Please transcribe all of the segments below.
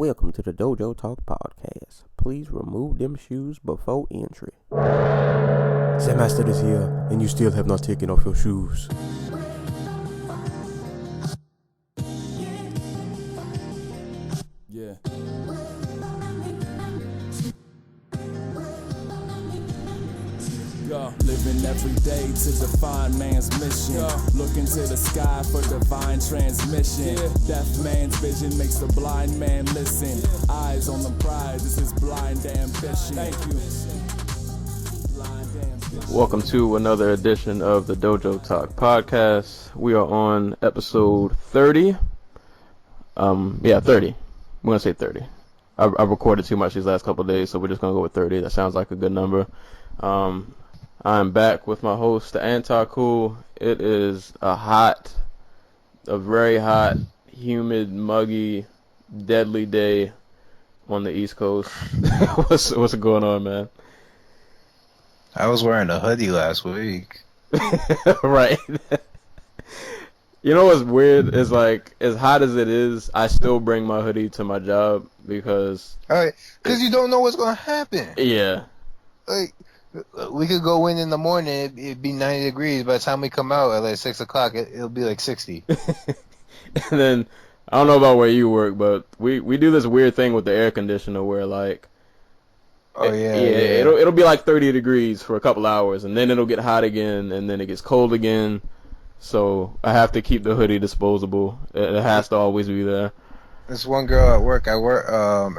Welcome to the Dojo Talk Podcast. Please remove them shoes before entry. Zen Master is here, and you still have not taken off your shoes. Yeah. Living every day to define man's mission. Look into the sky for divine transmission. Deaf man's vision makes the blind man listen. Eyes on the prize, this is blind ambition. Thank you. Blind ambition. Welcome to another edition of the Dojo Talk Podcast. We are on episode 30. 30. We're going to say 30. I've recorded too much these last couple of days, so we're just going to go with 30. That sounds like a good number. I'm back with my host, the Anti-Cool. It is a very hot, humid, muggy, deadly day on the East Coast. What's going on, man? I was wearing a hoodie last week. Right. You know what's weird is, like, as hot as it is, I still bring my hoodie to my job because You don't know what's going to happen. Yeah. Like, we could go in the morning, it'd be 90 degrees. By the time we come out at like 6 o'clock, it'll be like 60. And then, I don't know about where you work, but we do this weird thing with the air conditioner where, like, it'll be like 30 degrees for a couple hours, and then it'll get hot again, and then it gets cold again. So I have to keep the hoodie disposable. It has to always be there. This one girl at work, I work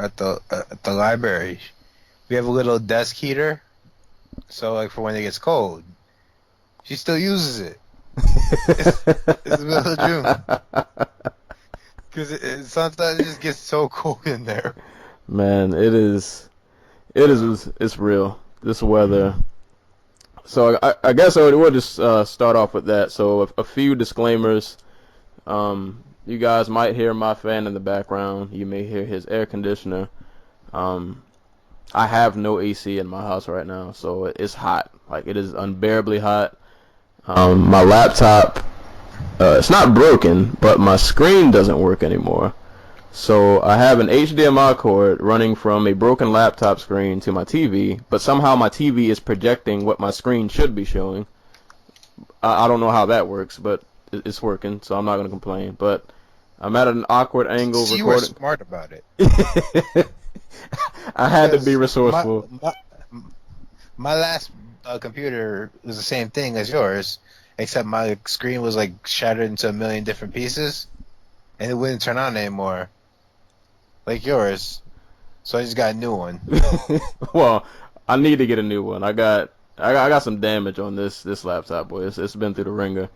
at the library. We have a little desk heater. So, like, for when it gets cold, she still uses it. It's the middle of June. Because sometimes it just gets so cold in there. Man, it's real. This weather. So, I guess we'll just start off with that. So, a few disclaimers. You guys might hear my fan in the background. You may hear his air conditioner. I have no AC in my house right now, so it's hot. Like, it is unbearably hot. My laptop, it's not broken, but my screen doesn't work anymore. So I have an HDMI cord running from a broken laptop screen to my TV, but somehow my TV is projecting what my screen should be showing. I don't know how that works, but it's working, so I'm not going to complain. But I'm at an awkward angle recording. You were smart about it. I had to be resourceful. My last computer was the same thing as yours, except my screen was like shattered into a million different pieces, and it wouldn't turn on anymore, like yours. So I just got a new one. Well, I need to get a new one. I got some damage on this laptop, boy. It's been through the ringer.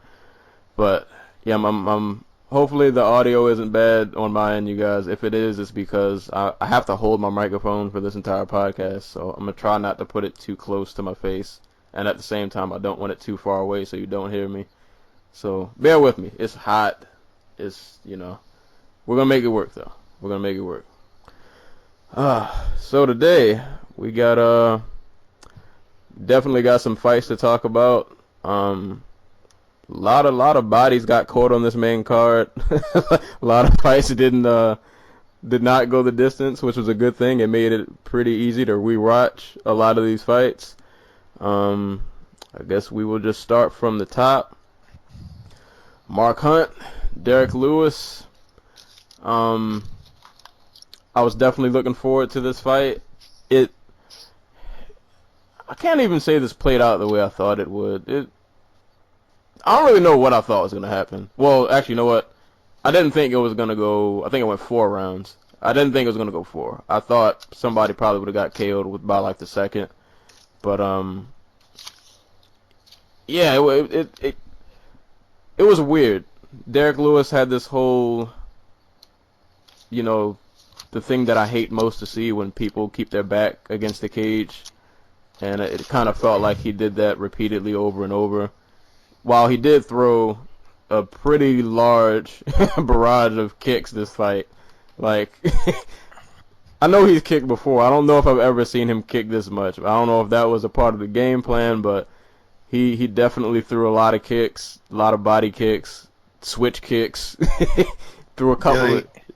But yeah, I'm hopefully the audio isn't bad on my end, you guys. If it is, it's because I have to hold my microphone for this entire podcast, so I'm going to try not to put it too close to my face. And at the same time, I don't want it too far away so you don't hear me. So bear with me. It's hot. It's, we're going to make it work, though. We're going to make it work. So today, we got, definitely got some fights to talk about. A lot of bodies got caught on this main card. A lot of fights did not go the distance, which was a good thing. It made it pretty easy to rewatch a lot of these fights. I guess we will just start from the top. Mark Hunt, Derrick Lewis. I was definitely looking forward to this fight. I can't even say this played out the way I thought it would. I don't really know what I thought was going to happen. Well, actually, you know what? I didn't think it was going to go... I think it went 4 rounds. I didn't think it was going to go 4. I thought somebody probably would have got KO'd by, like, the second. But, yeah, it was weird. Derrick Lewis had this whole, the thing that I hate most to see when people keep their back against the cage. And it kind of felt like he did that repeatedly over and over. While he did throw a pretty large barrage of kicks this fight, like, I know he's kicked before. I don't know if I've ever seen him kick this much. I don't know if that was a part of the game plan, but he definitely threw a lot of kicks, a lot of body kicks, switch kicks, threw a couple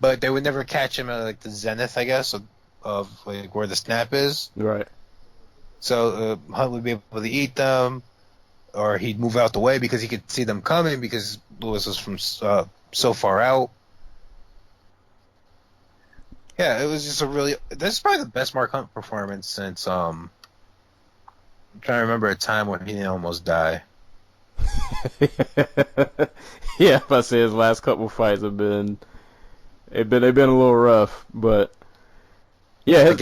but they would never catch him at like the zenith, I guess, of like where the snap is. Right. So Hunt would be able to eat them, or he'd move out the way because he could see them coming because Lewis was from so far out. Yeah, it was just a really. This is probably the best Mark Hunt performance since I'm trying to remember a time when he didn't almost die. Yeah, if I say his last couple fights have been, they've been a little rough, but yeah,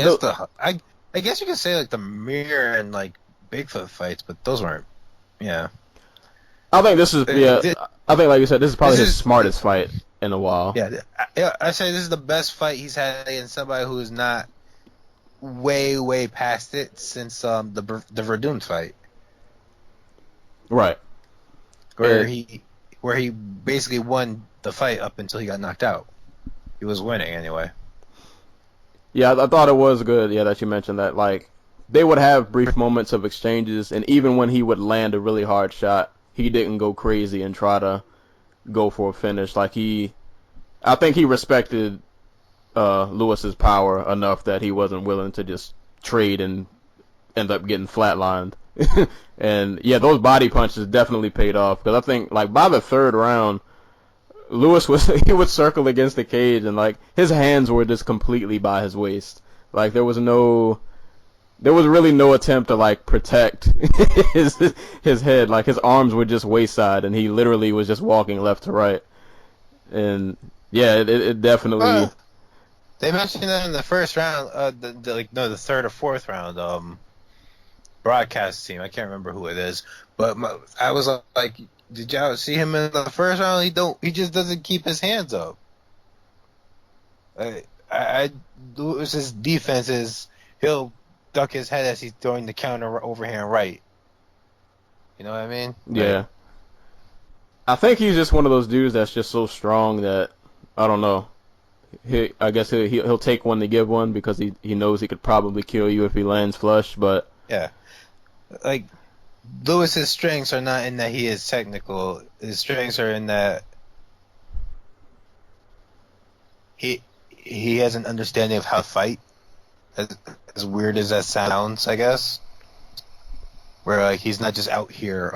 I guess you could say like the Mirror and like Bigfoot fights, but those weren't. Yeah, I think this is I think like you said, this is probably his smartest fight in a while. Yeah, I say this is the best fight he's had against somebody who is not way past it since the Verdun fight. Right. Where he basically won the fight up until he got knocked out. He was winning anyway. Yeah, I thought it was good. Yeah, that you mentioned that. Like, they would have brief moments of exchanges, and even when he would land a really hard shot, he didn't go crazy and try to go for a finish. Like I think he respected Lewis's power enough that he wasn't willing to just trade and end up getting flatlined. And yeah, those body punches definitely paid off because I think like by the third round, Lewis he would circle against the cage and like his hands were just completely by his waist. Like there was really no attempt to like protect his head. Like his arms were just wayside and he literally was just walking left to right. And yeah, it definitely. They mentioned that in the first round, the third or fourth round. Broadcast team, I can't remember who it is, but I was like, did y'all see him in the first round? He just doesn't keep his hands up. Lewis's defense is he'll duck his head as he's throwing the counter overhand right. You know what I mean? Yeah. I think he's just one of those dudes that's just so strong that I don't know. I guess he'll take one to give one because he knows he could probably kill you if he lands flush. But yeah, like Lewis's strengths are not in that he is technical. His strengths are in that he has an understanding of how to fight. As weird as that sounds, I guess. Where like he's not just out here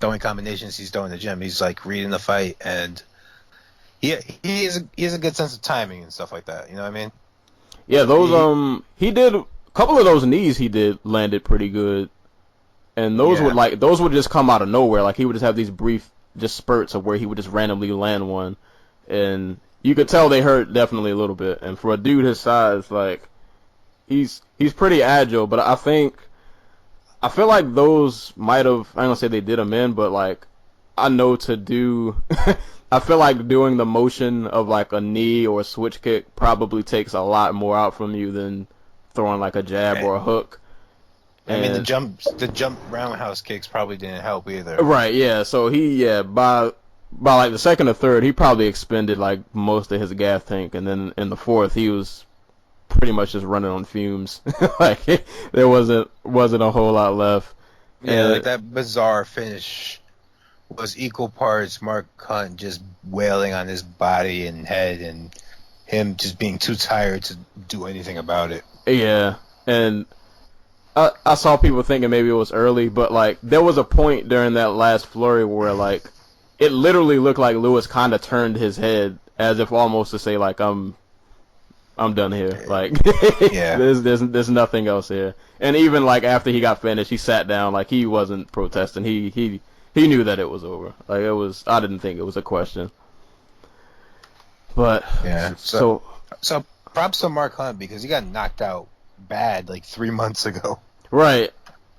throwing combinations he's throwing in the gym. He's like reading the fight and he has a good sense of timing and stuff like that. You know what I mean? Yeah, those he did a couple of those knees he did landed pretty good. And those would just come out of nowhere. Like he would just have these brief just spurts of where he would just randomly land one. And you could tell they hurt definitely a little bit. And for a dude his size, like he's pretty agile, but I feel like those might have, I don't say they did him in, but like I know to do I feel like doing the motion of like a knee or a switch kick probably takes a lot more out from you than throwing like a jab or a hook. I mean, the jump roundhouse kicks probably didn't help either. Right, yeah. So by like the second or third, he probably expended like most of his gas tank, and then in the fourth, he was pretty much just running on fumes. Like there wasn't a whole lot left. Yeah, like that bizarre finish was equal parts Mark Hunt just wailing on his body and head, and him just being too tired to do anything about it. Yeah, and I saw people thinking maybe it was early, but like there was a point during that last flurry where like it literally looked like Lewis kind of turned his head as if almost to say like I'm done here. Like yeah. there's nothing else here. And even like after he got finished, he sat down like he wasn't protesting. He knew that it was over. Like it was. I didn't think it was a question. But yeah. So props to Mark Hunt because he got knocked out bad like 3 months ago. Right.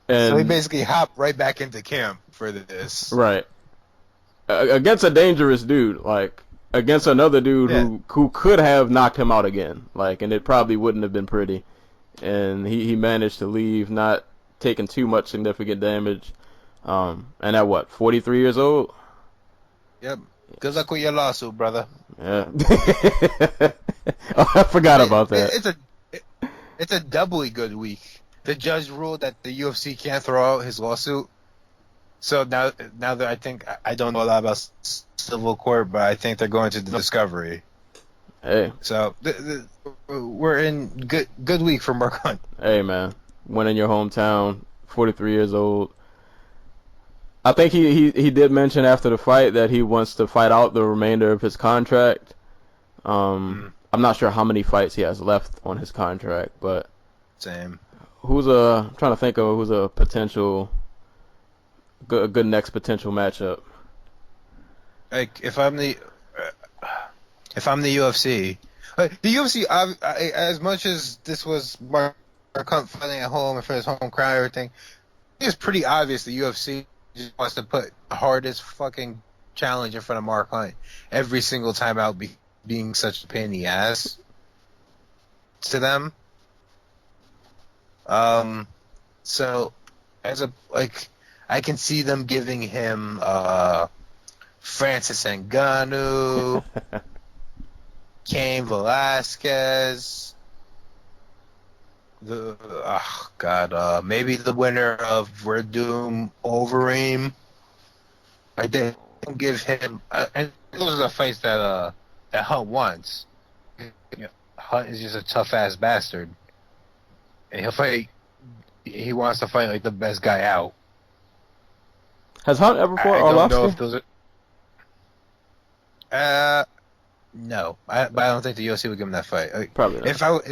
And so he basically hopped right back into camp for this. Right. Against a dangerous dude, like against another dude who could have knocked him out again, like, and it probably wouldn't have been pretty. And he managed to leave, not taking too much significant damage. And at what, 43 years old? Yep. Good luck with your lawsuit, brother. Yeah. Oh, I forgot about that. It's a doubly good week. The judge ruled that the UFC can't throw out his lawsuit. So now that I don't know a lot about civil court, but I think they're going to the discovery. Hey, So we're in good week for Mark Hunt. hey, man, winning your hometown, 43 years old. I think he did mention after the fight that he wants to fight out the remainder of his contract. I'm not sure how many fights he has left on his contract, but Same. I'm trying to think of who's a potential good next potential matchup. Like if I'm the UFC, the UFC, as much as this was Mark Hunt fighting at home and for his home crowd and everything, it's pretty obvious the UFC just wants to put the hardest fucking challenge in front of Mark Hunt every single time out, being such a pain in the ass to them. So I can see them giving him Francis Ngannou, Cain Velasquez, maybe the winner of Verdum Overeem. I did give him, and those are the fights that Hunt wants. Hunt is just a tough ass bastard, and he'll fight. He wants to fight like the best guy out. Has Hunt ever fought I don't know Arlovski? if those are. No, but I don't think the UFC would give him that fight. Probably not.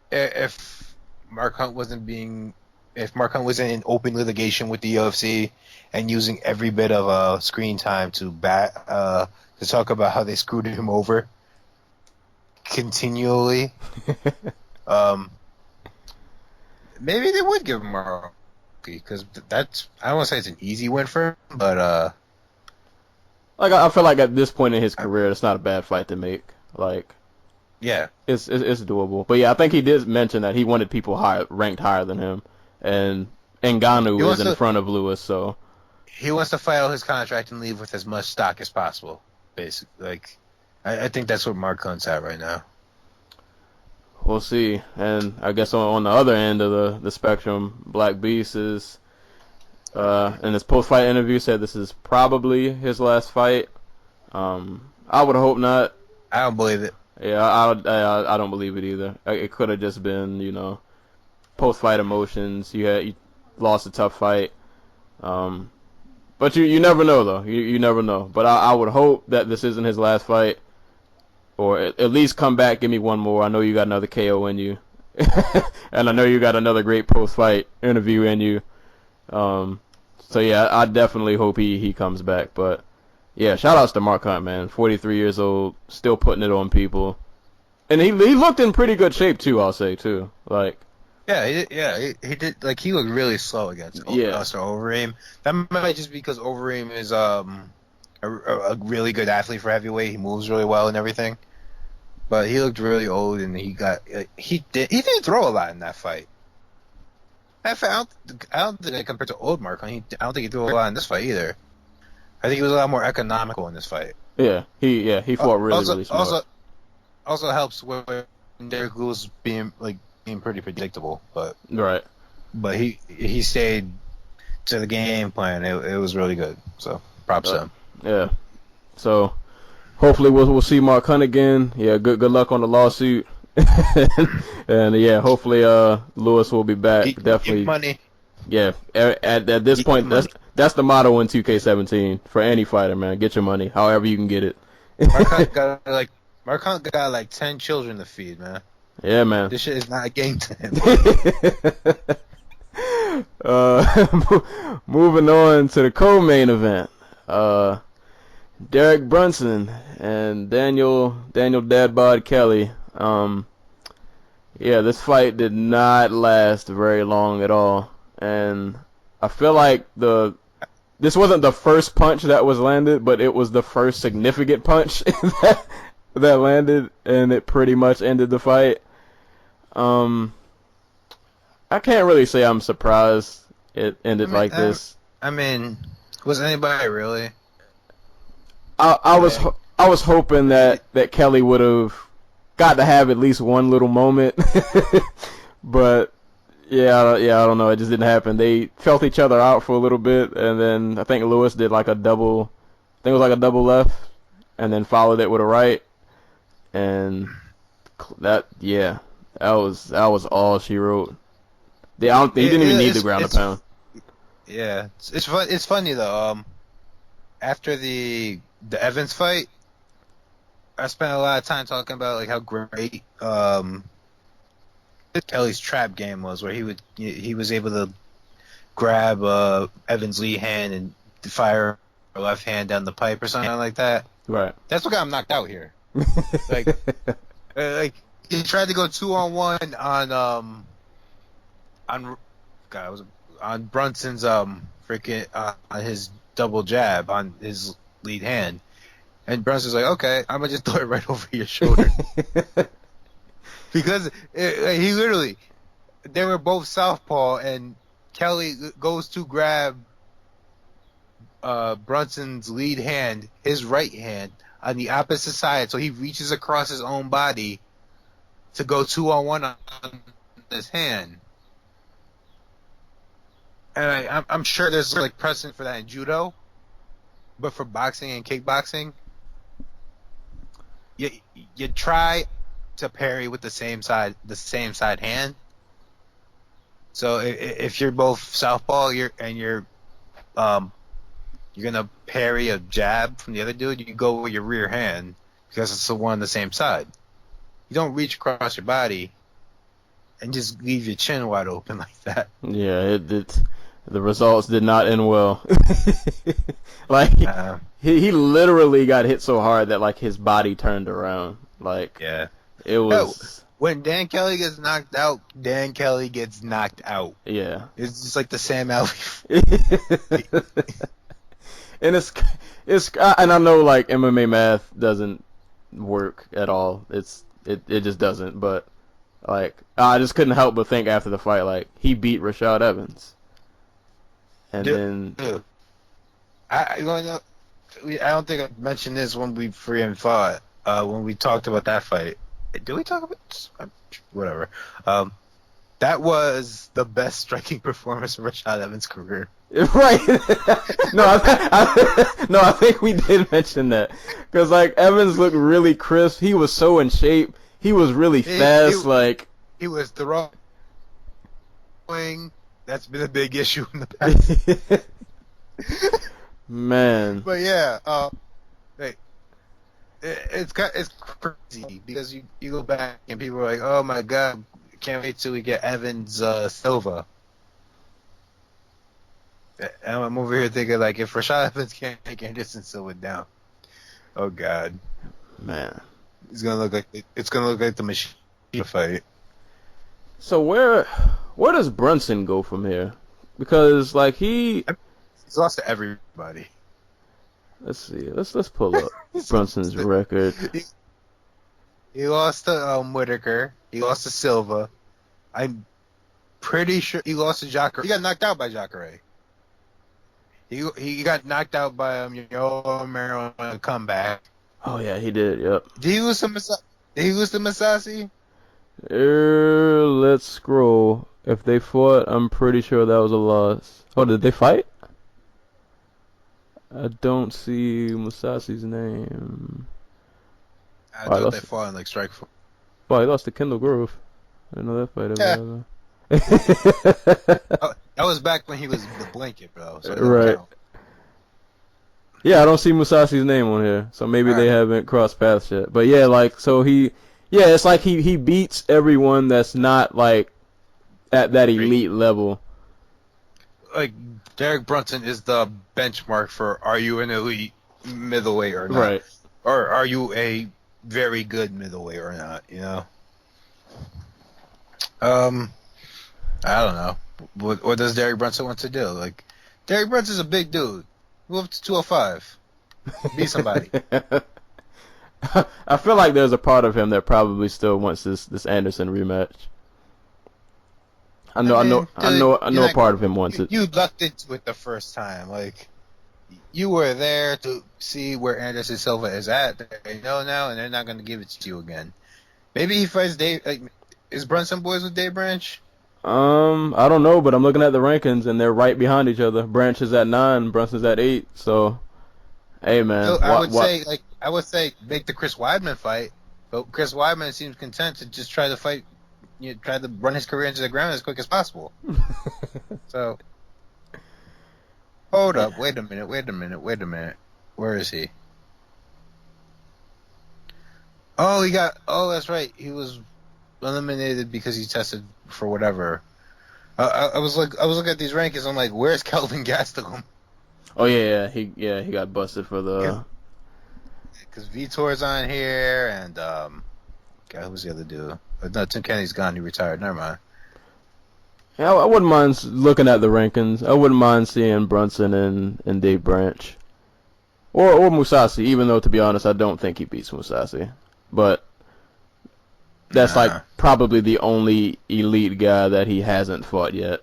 If Mark Hunt wasn't in open litigation with the UFC and using every bit of screen time to talk about how they screwed him over continually, maybe they would give him Mark, because that's, I don't want to say it's an easy win for him, but Like I feel like at this point in his career, it's not a bad fight to make. Like, yeah, it's doable. But yeah, I think he did mention that he wanted people ranked higher than him, and Ngannou is in front of Lewis, so he wants to fight out his contract and leave with as much stock as possible. Basically, like I think that's what Mark Hunt's at right now. we'll see. And I guess on the other end of the spectrum, Black Beast is. In his post-fight interview, said this is probably his last fight. I would hope not. I don't believe it. Yeah, I don't believe it either. It could have just been, post-fight emotions. You lost a tough fight. But you never know, though. You never know. But I would hope that this isn't his last fight, or at least come back, give me one more. I know you got another KO in you, and I know you got another great post-fight interview in you. So yeah, I definitely hope he comes back. But yeah, shout outs to Mark Hunt, man. 43 years old, still putting it on people, and he looked in pretty good shape too. I'll say too, like. Yeah, he did. Like, he looked really slow against Overeem. That might just be because Overeem is a really good athlete for heavyweight. He moves really well and everything. But he looked really old, and he didn't throw a lot in that fight. I don't think compared to old Mark Hunt, I don't think he threw a lot in this fight either. I think he was a lot more economical in this fight. Yeah, he fought really smart. Also helps with Derrick Lewis being pretty predictable, but he stayed to the game plan. It was really good. So props to him. Yeah. So hopefully we'll see Mark Hunt again. Yeah, good luck on the lawsuit. And yeah, hopefully Lewis will be back. Definitely. Get money. Yeah. At this point, that's the motto in 2K17 for any fighter, man. Get your money, however you can get it. Mark Hunt got like 10 children to feed, man. Yeah, man. This shit is not a game to him. Moving on to the co-main event. Derrick Brunson and Daniel Dadbod Kelly. Yeah, this fight did not last very long at all, and I feel like this wasn't the first punch that was landed, but it was the first significant punch that landed, and it pretty much ended the fight. I can't really say I'm surprised it ended like this. I mean, was anybody really? I was hoping that Kelly would have got to have at least one little moment, but yeah, I don't know. It just didn't happen. They felt each other out for a little bit, and then I think Lewis did like a double. I think it was like a double left, and then followed it with a right. and that was all she wrote. He didn't even need the ground and pound. Yeah, it's funny though. After the Evans fight, I spent a lot of time talking about like how great Kelly's trap game was, where he was able to grab Evans' lead hand and fire a left hand down the pipe or something like that. Right. That's what got him knocked out here. Like he tried to go 2-on-1 on Brunson's freaking on his double jab on his lead hand, and Brunson's like, okay, I'm gonna just throw it right over your shoulder. Because he literally, they were both southpaw, and Kelly goes to grab Brunson's lead hand, his right hand, on the opposite side, so he reaches across his own body to go 2-on-1 on his hand. And I'm sure there's like precedent for that in judo, but for boxing and kickboxing, you try to parry with the same side hand. So if you're both southpaw, you're gonna parry a jab from the other dude, you go with your rear hand because it's the one on the same side. You don't reach across your body and just leave your chin wide open like that. Yeah, the results did not end well. Like he literally got hit so hard that like his body turned around. Like it was. When Dan Kelly gets knocked out, Dan Kelly gets knocked out. Yeah, it's just like the Sam Alvey. And it's and I know like MMA math doesn't work at all. It just doesn't. But like I just couldn't help but think after the fight, like he beat Rashad Evans, and then I don't think I mentioned this when we fought. When we talked about that fight, did we talk about whatever? That was the best striking performance of Rashad Evans' career. Right. I think we did mention that because like Evans looked really crisp. He was so in shape. He was really fast. He was throwing. That's been a big issue in the past. Man. But yeah, it's crazy because you go back and people are like, oh my god, can't wait till we get Evans Silva. And I'm over here thinking like, if Rashad Evans can't take Anderson Silva down, oh god, man, it's gonna look like the machine fight. So where does Brunson go from here? Because like he's lost to everybody. Let's see. Let's pull up Brunson's record. He lost to Whitaker. He lost to Silva. I'm pretty sure he lost to Jacare. He got knocked out by Jacare. He got knocked out by Yoel Romero on a comeback. Oh yeah, he did. Yep. Did he lose to Masasi? Let's scroll. If they fought, I'm pretty sure that was a loss. Oh, did they fight? I don't see Musasi's name. I thought they fought in like Strikeforce. Oh, he lost to Kendall Grove. I didn't know that fight. That was back when he was the blanket, bro. So right. Yeah, I don't see Musasi's name on here, so maybe they haven't crossed paths yet. But yeah, like so it's like he beats everyone that's not like at that elite level. Like Derrick Brunson is the benchmark for are you an elite middleweight or not, right? Or are you a very good middleweight or not? You know. I don't know. What does Derrick Brunson want to do? Like, Derrick Brunson's a big dude. Move up to 205. Be somebody. I feel like there's a part of him that probably still wants this Anderson rematch. I know a part of him wants it. You lucked into it the first time. Like, you were there to see where Anderson Silva is at. They know now, and they're not going to give it to you again. Maybe he fights Dave. Like, is Brunson boys with Dave Branch? I don't know, but I'm looking at the rankings, and they're right behind each other. Branch is at 9, Brunson's at 8. So, hey man, So I would say make the Chris Weidman fight. But Chris Weidman seems content to just try to fight, try to run his career into the ground as quick as possible. So, hold up, wait a minute. Where is he? Oh, that's right. He was eliminated because he tested for whatever. I was looking at these rankings. I'm like, where's Kelvin Gastelum? Oh yeah, he got busted for the. Because Vitor's on here, and God, who's the other dude? No, Tim Kennedy's gone. He retired. Never mind. Yeah, I wouldn't mind looking at the rankings. I wouldn't mind seeing Brunson and Dave Branch, or Musasi. Even though, to be honest, I don't think he beats Musasi. But that's like probably the only elite guy that he hasn't fought yet.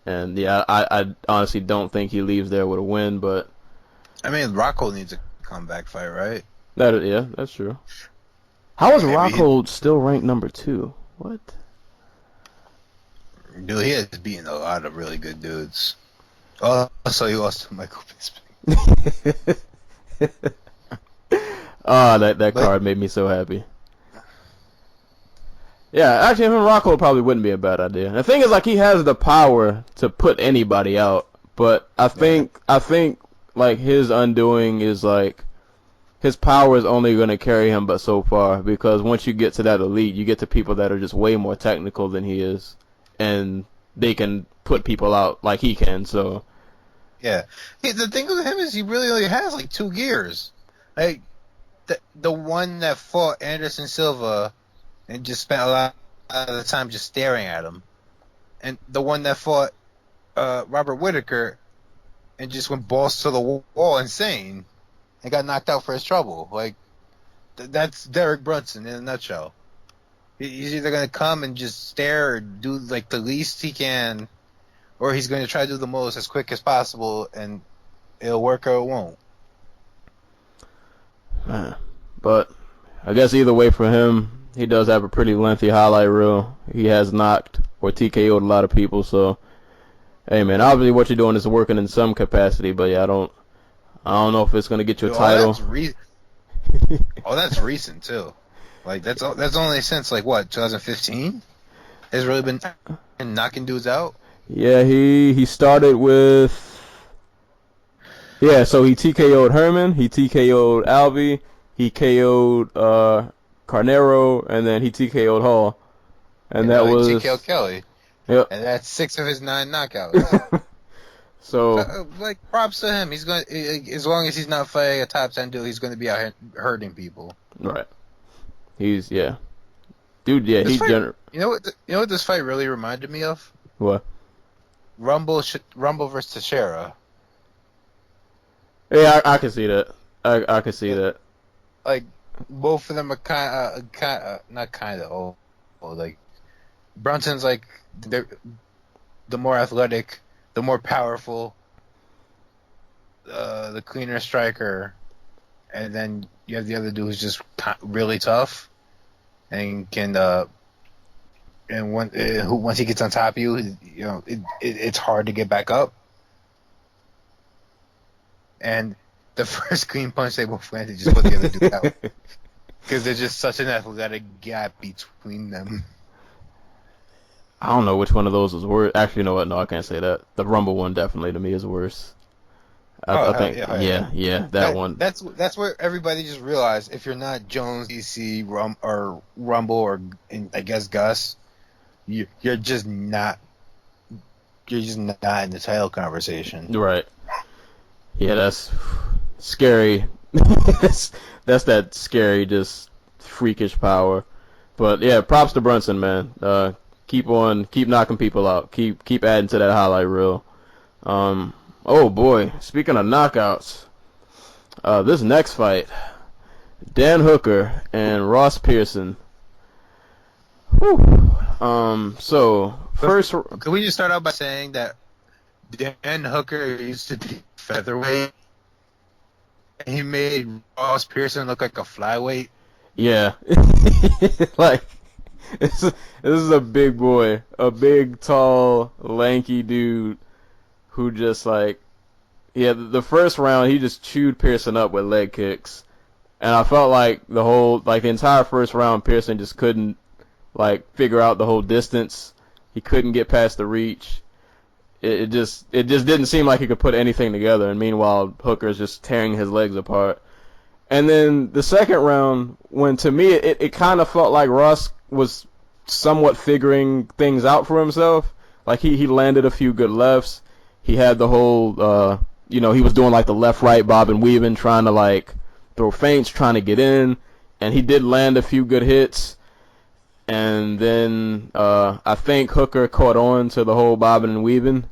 And yeah, I honestly don't think he leaves there with a win. But I mean, Rocco needs a comeback fight, right? That's true. How is Rocco still ranked number 2? What? Dude, he has beaten a lot of really good dudes. Oh, so he lost to Michael Bisping. That card made me so happy. Yeah, actually, him and Rocco probably wouldn't be a bad idea. The thing is, like, he has the power to put anybody out, but I think like his undoing is like his power is only going to carry him but so far, because once you get to that elite, you get to people that are just way more technical than he is, and they can put people out like he can. So yeah, the thing with him is he really only has like 2 gears. Like the one that fought Anderson Silva and just spent a lot of the time just staring at him, and the one that fought Robert Whittaker and just went balls to the wall insane and got knocked out for his trouble. Like, that's Derrick Brunson in a nutshell. He's either going to come and just stare or do like the least he can, or he's going to try to do the most as quick as possible, and it'll work or it won't. But I guess either way for him, he does have a pretty lengthy highlight reel. He has knocked or TKO'd a lot of people, so hey man, obviously what you're doing is working in some capacity, but yeah, I don't know if it's gonna get you a title. That's recent too. Like that's only since like what, 2015? Has really been knocking dudes out. Yeah, he started with so he TKO'd Herman, he TKO'd Alvey, he KO'd Carnero, and then he TKO'd Hall, and that was TKO'd Kelly. Yep. And that's 6 of his 9 knockouts. So, like, props to him. He's going, as long as he's not fighting a top 10 dude, he's going to be out here hurting people. Right. Dude. Yeah, he's You know what this fight really reminded me of? What? Rumble versus Teixeira. Yeah, I can see that. I can see that. Like, both of them are not kind of old. Like, Brunson's like the more athletic, the more powerful, the cleaner striker, and then you have the other dude who's just really tough and can and once he gets on top of you, it's hard to get back up. And the first clean punch they both landed just put the other dude out because there's just such an athletic gap between them. I don't know which one of those is worse. Actually, you know what? No, I can't say that. The Rumble one definitely to me is worse. I think, that one. That's where everybody just realized if you're not Jones, DC, or Rumble, or I guess Gus, you're just not in the title conversation. Right. Yeah, that's scary. that's that scary, just freakish power. But yeah, props to Brunson, man. Keep knocking people out. Keep adding to that highlight reel. Oh boy, speaking of knockouts, this next fight, Dan Hooker and Ross Pearson. Whew. So first, could we just start out by saying that Dan Hooker used to be featherweight, and he made Ross Pearson look like a flyweight? Yeah, like. This is a big boy, a big, tall, lanky dude who just the first round he just chewed Pearson up with leg kicks, And I felt like the entire first round, Pearson just couldn't like figure out the whole distance. He couldn't get past the reach. It just didn't seem like he could put anything together. And meanwhile, Hooker's just tearing his legs apart. And then the second round, when to me it kind of felt like Ross was somewhat figuring things out for himself. Like he landed a few good lefts. He had the whole he was doing like the left right bob and weaving, trying to like throw feints, trying to get in, and he did land a few good hits. And then I think Hooker caught on to the whole bobbing and weaving.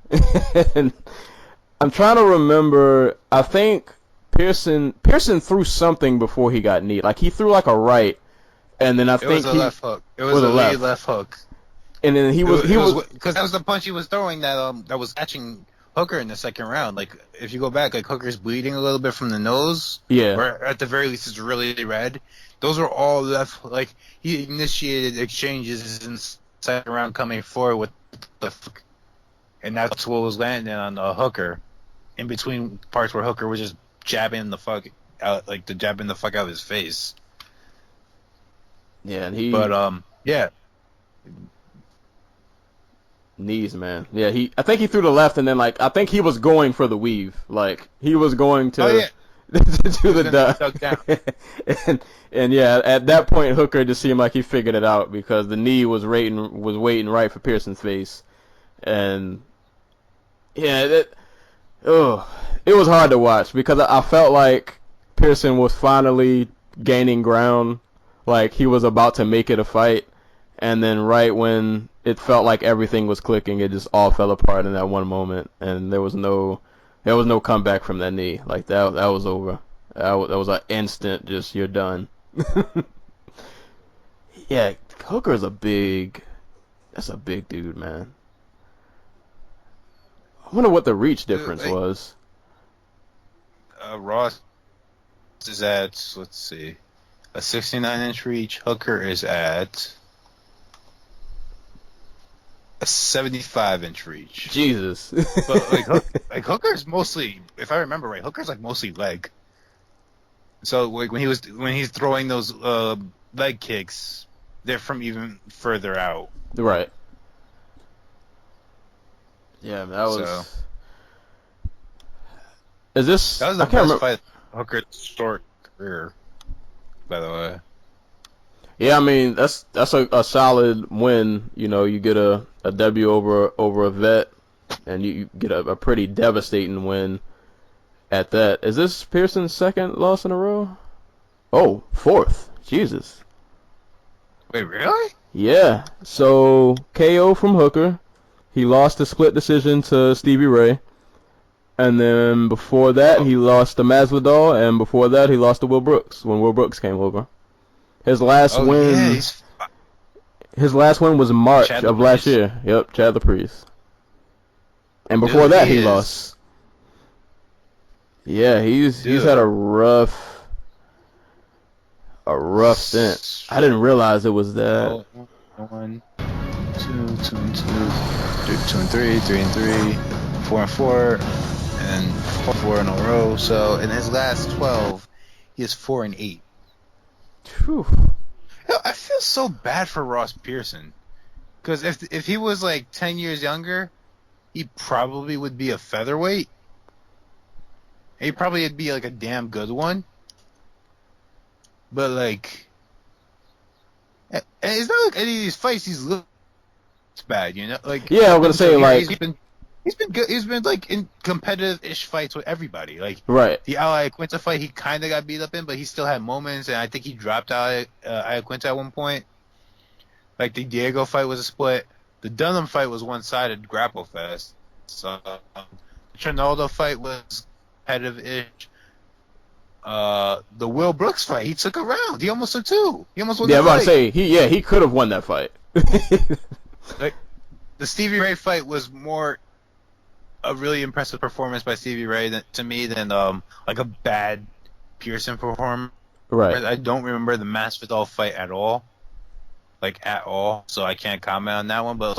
And I'm trying to remember. I think Pearson threw something before he got kneed. Like he threw like a right, and then I think it was a left hook. It was a left hook. And then he was because that was the punch he was throwing that was catching Hooker in the second round. Like if you go back, like Hooker's bleeding a little bit from the nose. Yeah. Or at the very least, it's really red. Those are all left. Like he initiated exchanges in the second round, coming forward with the, and that's what was landing on Hooker, in between parts where Hooker was just jabbing the fuck out, like jabbing the fuck out of his face. Yeah, and yeah. Knees, man. Yeah, I think he threw the left, and then like I think he was going for the weave. Like he was going to to the duck. and yeah, at that point Hooker just seemed like he figured it out because the knee was waiting right for Pearson's face. And yeah, it was hard to watch because I felt like Pearson was finally gaining ground, like he was about to make it a fight, and then right when it felt like everything was clicking, it just all fell apart in that one moment, and there was no comeback from that knee. Like that was over. That was an instant, just you're done. Yeah, Hooker's that's a big dude, man. I wonder what the reach difference was. Ross is at, let's see, a 69-inch reach. Hooker is at a 75-inch reach. Jesus. But like Hooker's mostly, if I remember right, Hooker's like mostly leg. So like when he's throwing those leg kicks, they're from even further out. Right. Yeah, that was. So, is this? That was the best fight Hooker's short career, by the way. Yeah, I mean that's a solid win. You know, you get a W over a vet, and you get a pretty devastating win at that. Is this Pearson's second loss in a row? Oh, fourth. Jesus. Wait, really? Yeah. So KO from Hooker. He lost a split decision to Stevie Ray. And then before that, he lost to Masvidal, and before that, he lost to Will Brooks when Will Brooks came over. His last win. Yeah, his last win was March of last year. Yep, Chad the Priest. And before that, he lost. Yeah, he's had a rough stint. I didn't realize it was that. 1, 2, 2 and 2, 2 and 3, 3 and 3, 4 and 4, and 4 in a row. So in his last 12, he is 4 and 8. Whew. I feel so bad for Ross Pearson, because if he was like 10 years younger, he probably would be a featherweight. He probably would be like a damn good one. But like, it's not like any of these fights he's looked bad, you know. Like yeah, I'm gonna say like he's been good. He's been like in competitive-ish fights with everybody. Like right. The Iaquinta fight, he kind of got beat up in, but he still had moments, and I think he dropped Iaquinta at one point. Like the Diego fight was a split. The Dunham fight was one-sided grapple fest. So the Trinaldo fight was competitive-ish. The Will Brooks fight, he took a round. He almost took 2. He almost won the fight. Yeah, I'm about to say he could have won that fight. Like the Stevie Ray fight was more a really impressive performance by Stevie Ray to me than like a bad Pearson performance. Right. I don't remember the Masvidal fight at all, so I can't comment on that one. But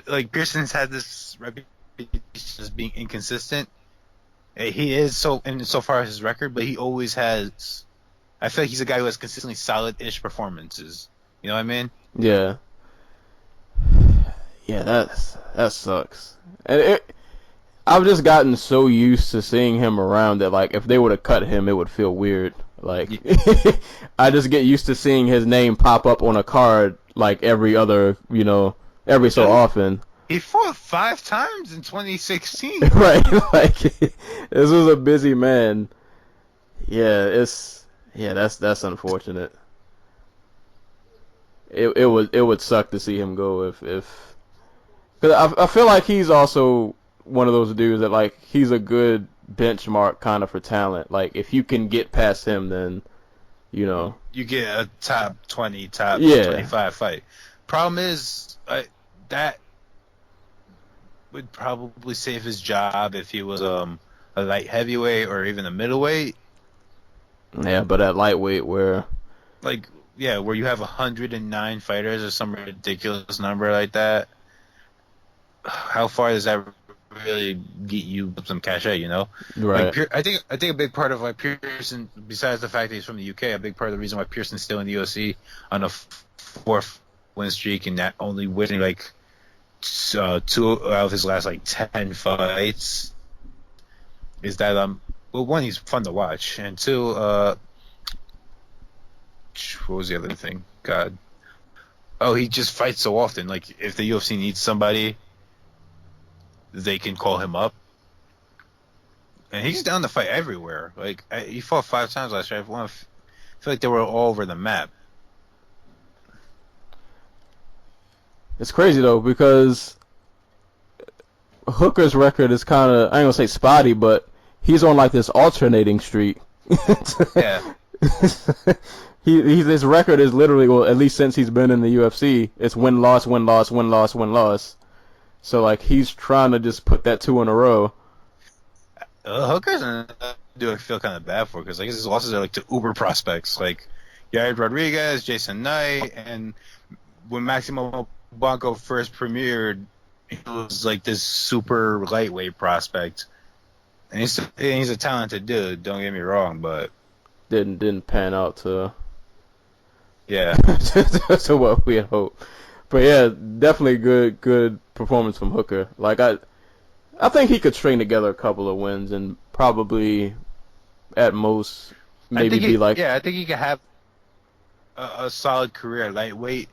like Pearson's had this reputation as being inconsistent. He is so far as his record, but he always has. I feel like he's a guy who has consistently solid-ish performances. You know what I mean? Yeah. Yeah, that sucks. And I've just gotten so used to seeing him around that like if they would have cut him, it would feel weird. Like I just get used to seeing his name pop up on a card like every other, every so often. He fought 5 times in 2016. Right, like this was a busy man. Yeah, that's unfortunate. It would suck to see him go if because I feel like he's also one of those dudes that like he's a good benchmark kind of for talent. Like if you can get past him, then You get a top 20, top Yeah. 25 fight. Problem is, that would probably save his job if he was a light heavyweight or even a middleweight. Yeah, but at lightweight where Like, yeah, where you have 109 fighters or some ridiculous number like that. How far does that really get you some cachet? right. Like, I think a big part of why Pearson, besides the fact that he's from the UK, a big part of the reason why Pearson's still in the UFC on a 4th win streak and not only winning like 2 out of his last like 10 fights is that well, one, he's fun to watch, and 2, what was the other thing? God, oh, he just fights so often. Like if the UFC needs somebody, they can call him up. And he's down to fight everywhere. Like he fought 5 times last year. I feel like they were all over the map. It's crazy though because Hooker's record is kind of I ain't gonna say spotty, but he's on like this alternating streak. Yeah. His record is literally, well, at least since he's been in the UFC, it's win loss win loss win loss win loss. So like he's trying to just put that 2 in a row. Hooker's do I feel kind of bad for because like his losses are like to uber prospects like Yair Rodriguez, Jason Knight, and when Maximo Blanco first premiered, he was like this super lightweight prospect, and he's a talented dude. Don't get me wrong, but Didn't pan out to yeah, to what we had hoped. But yeah, definitely good performance from Hooker. Like I think he could string together a couple of wins and probably at most maybe be like I think he could have a solid career at lightweight,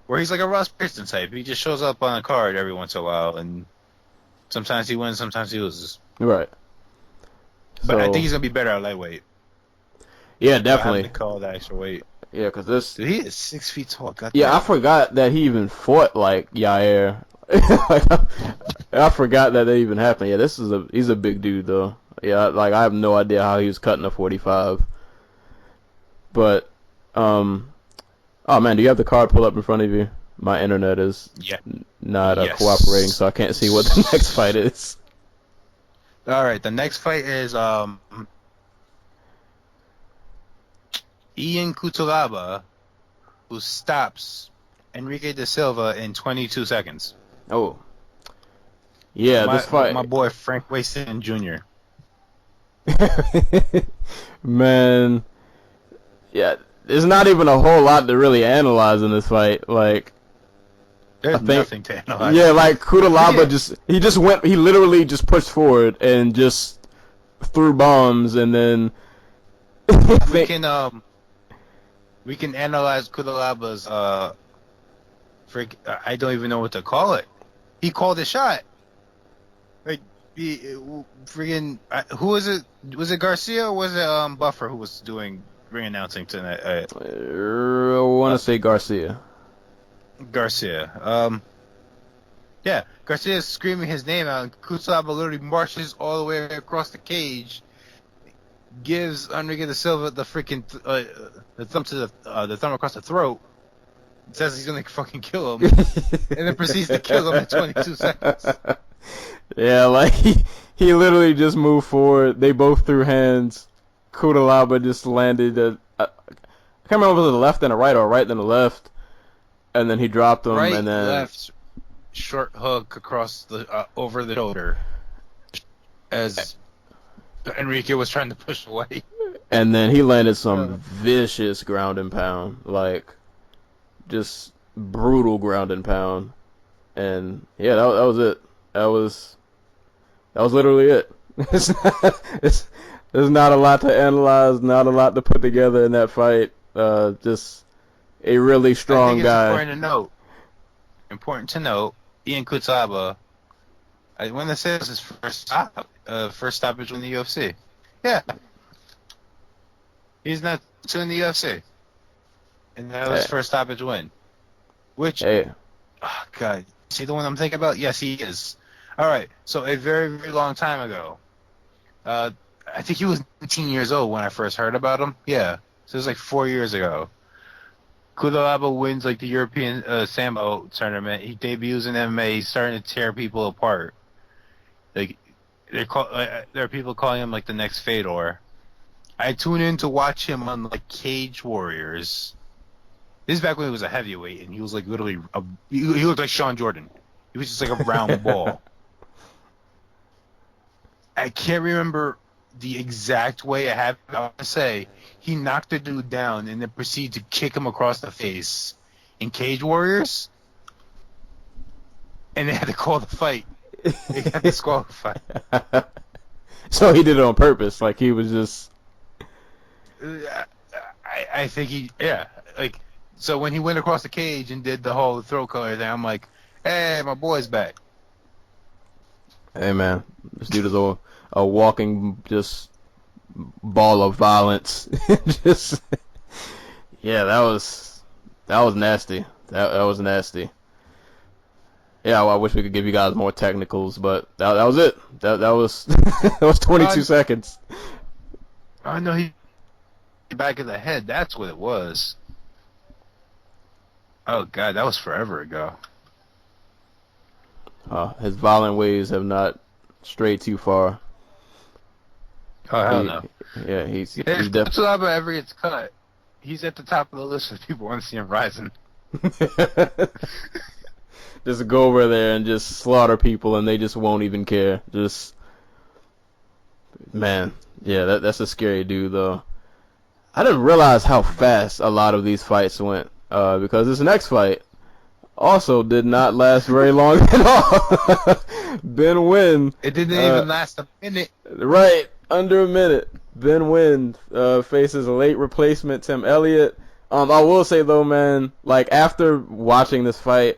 where he's like a Ross Pearson type. He just shows up on a card every once in a while, and sometimes he wins, sometimes he loses. right. But I So, think he's gonna be better at lightweight. yeah, Having definitely. to call the extra weight. Yeah, because this. Dude, he is 6 feet tall. God Yeah, damn. I forgot that he even fought like Yair. Like, I forgot that even happened. Yeah, he's a big dude though. Yeah, like I have no idea how he was cutting a 45. But oh man, do you have the card pulled up in front of you? My internet is Yeah. not Yes. cooperating, so I can't see what the next fight is. All right, the next fight is Ian Cutelaba, who stops Enrique da Silva in 22 seconds. Oh, yeah, this fight. My boy Frank Waston Jr. Man, yeah, there's not even a whole lot to really analyze in this fight. Like, There's I think- nothing to analyze. yeah, like Kutalaba Yeah. he literally just pushed forward and just threw bombs, and then We can analyze Kutalaba's I don't even know what to call it. He called a shot. Like freaking who was it? Was it Garcia or was it Buffer who was doing ring announcing tonight? I want to say Garcia. Garcia. Yeah, Garcia is screaming his name out, and Kutalaba literally marches all the way across the cage, gives Enrique da Silva the freaking the thumb to the thumb across the throat, says he's gonna fucking kill him, and then proceeds to kill him in 22 seconds. Yeah, like he literally just moved forward. They both threw hands. Kutalaba just landed. I can't remember if it was the left and the right or right then the left, and then he dropped him. Right, and then left, short hook across the over the shoulder. As Enrique was trying to push away. And then he landed some vicious ground and pound, like just brutal ground and pound. And yeah, that was it. That was literally it. There's not a lot to analyze, not a lot to put together in that fight. Just a really strong guy. Important to note, Ian Kutsaba, I want to say this is his first stoppage in the UFC. Yeah. He's not in the UFC. And that was his first stoppage win. Which, oh God, see the one I'm thinking about? Yes, he is. All right, so a very, very long time ago, I think he was 19 years old when I first heard about him. Yeah, so it was like 4 years ago. Kudalaba wins like the European Sambo tournament. He debuts in MMA. He's starting to tear people apart. Like there are people calling him like the next Fedor. I tune in to watch him on like Cage Warriors. This is back when he was a heavyweight, and he was like literally he looked like Sean Jordan. He was just like a round ball. I can't remember the exact way I have to say. He knocked the dude down and then proceeded to kick him across the face in Cage Warriors. And they had to call the fight. They had to disqualify. So he did it on purpose. Like he was just. I think like, so when he went across the cage and did the whole throat color thing, I'm like, hey, my boy's back. Hey man, this dude is a walking just ball of violence. Just yeah, that was nasty. That was nasty. Yeah, well, I wish we could give you guys more technicals, but that was it. That was that was 22 seconds. I know he back of the head. That's what it was. Oh God, that was forever ago. His violent ways have not strayed too far. Oh hell no. Yeah, he's if definitely ever gets cut, he's at the top of the list of people want to see him rising. Just go over there and just slaughter people, and they just won't even care. Just man, yeah, that's a scary dude though. I didn't realize how fast a lot of these fights went, because this next fight also did not last very long at all. Ben Nguyen. It didn't even last a minute. Right, under a minute. Ben Nguyen faces a late replacement, Tim Elliott. I will say though, man, like after watching this fight,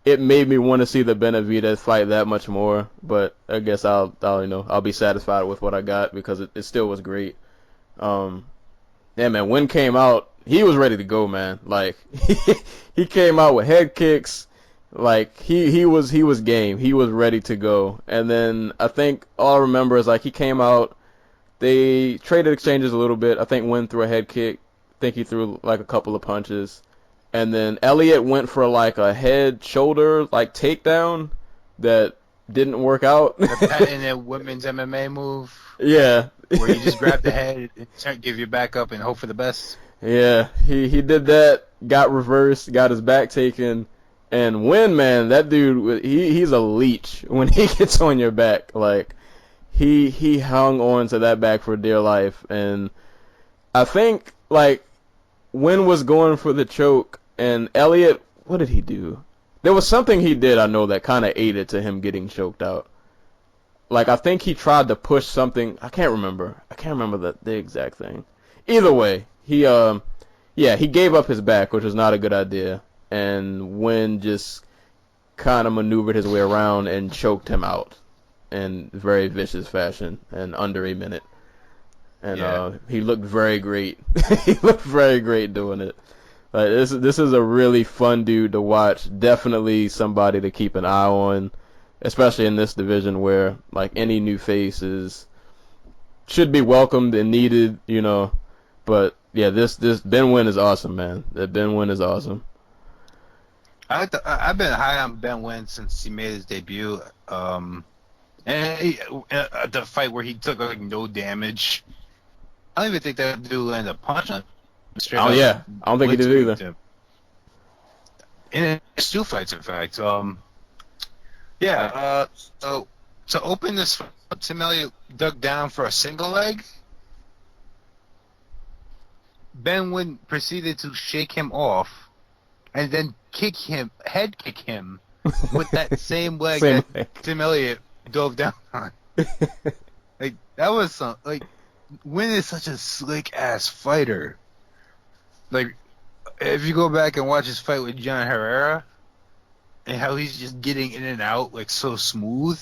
it made me want to see the Benavidez fight that much more. But I guess I'll be satisfied with what I got because it still was great. Yeah, man, Nguyen came out, he was ready to go, man. Like he came out with head kicks, like he was game. He was ready to go. And then I think all I remember is like he came out, they traded exchanges a little bit. I think Nguyen threw a head kick. I think he threw like a couple of punches. And then Elliott went for like a head shoulder like takedown that didn't work out. And a women's MMA move. Yeah. Where you just grab the head and give your back up and hope for the best. Yeah, he did that, got reversed, got his back taken, and Nguyen, man, that dude, he's a leech when he gets on your back. Like, he hung on to that back for dear life, and I think, like, Nguyen was going for the choke, and Elliott, what did he do? There was something he did, I know, that kind of aided to him getting choked out. Like, I think he tried to push something. I can't remember the exact thing. Either way, he gave up his back, which was not a good idea. And Nguyen just kind of maneuvered his way around and choked him out in very vicious fashion in under a minute. And he looked very great. He looked very great doing it. This is a really fun dude to watch. Definitely somebody to keep an eye on. Especially in this division where, like, any new face should be welcomed and needed, you know. But, yeah, this Ben Nguyen is awesome, man. That Ben Nguyen is awesome. I've been high on Ben Nguyen since he made his debut. And the fight where he took, like, no damage. I don't even think that dude landed a punch on him. Oh, yeah. I don't think he did either. In his two fights, in fact. So to open this fight, Tim Elliott dug down for a single leg. Ben Wynn proceeded to shake him off and then head kick him with that same leg that Tim Elliott dove down on. Like, that was Wynn is such a slick ass fighter. Like, if you go back and watch his fight with John Herrera and how he's just getting in and out like so smooth.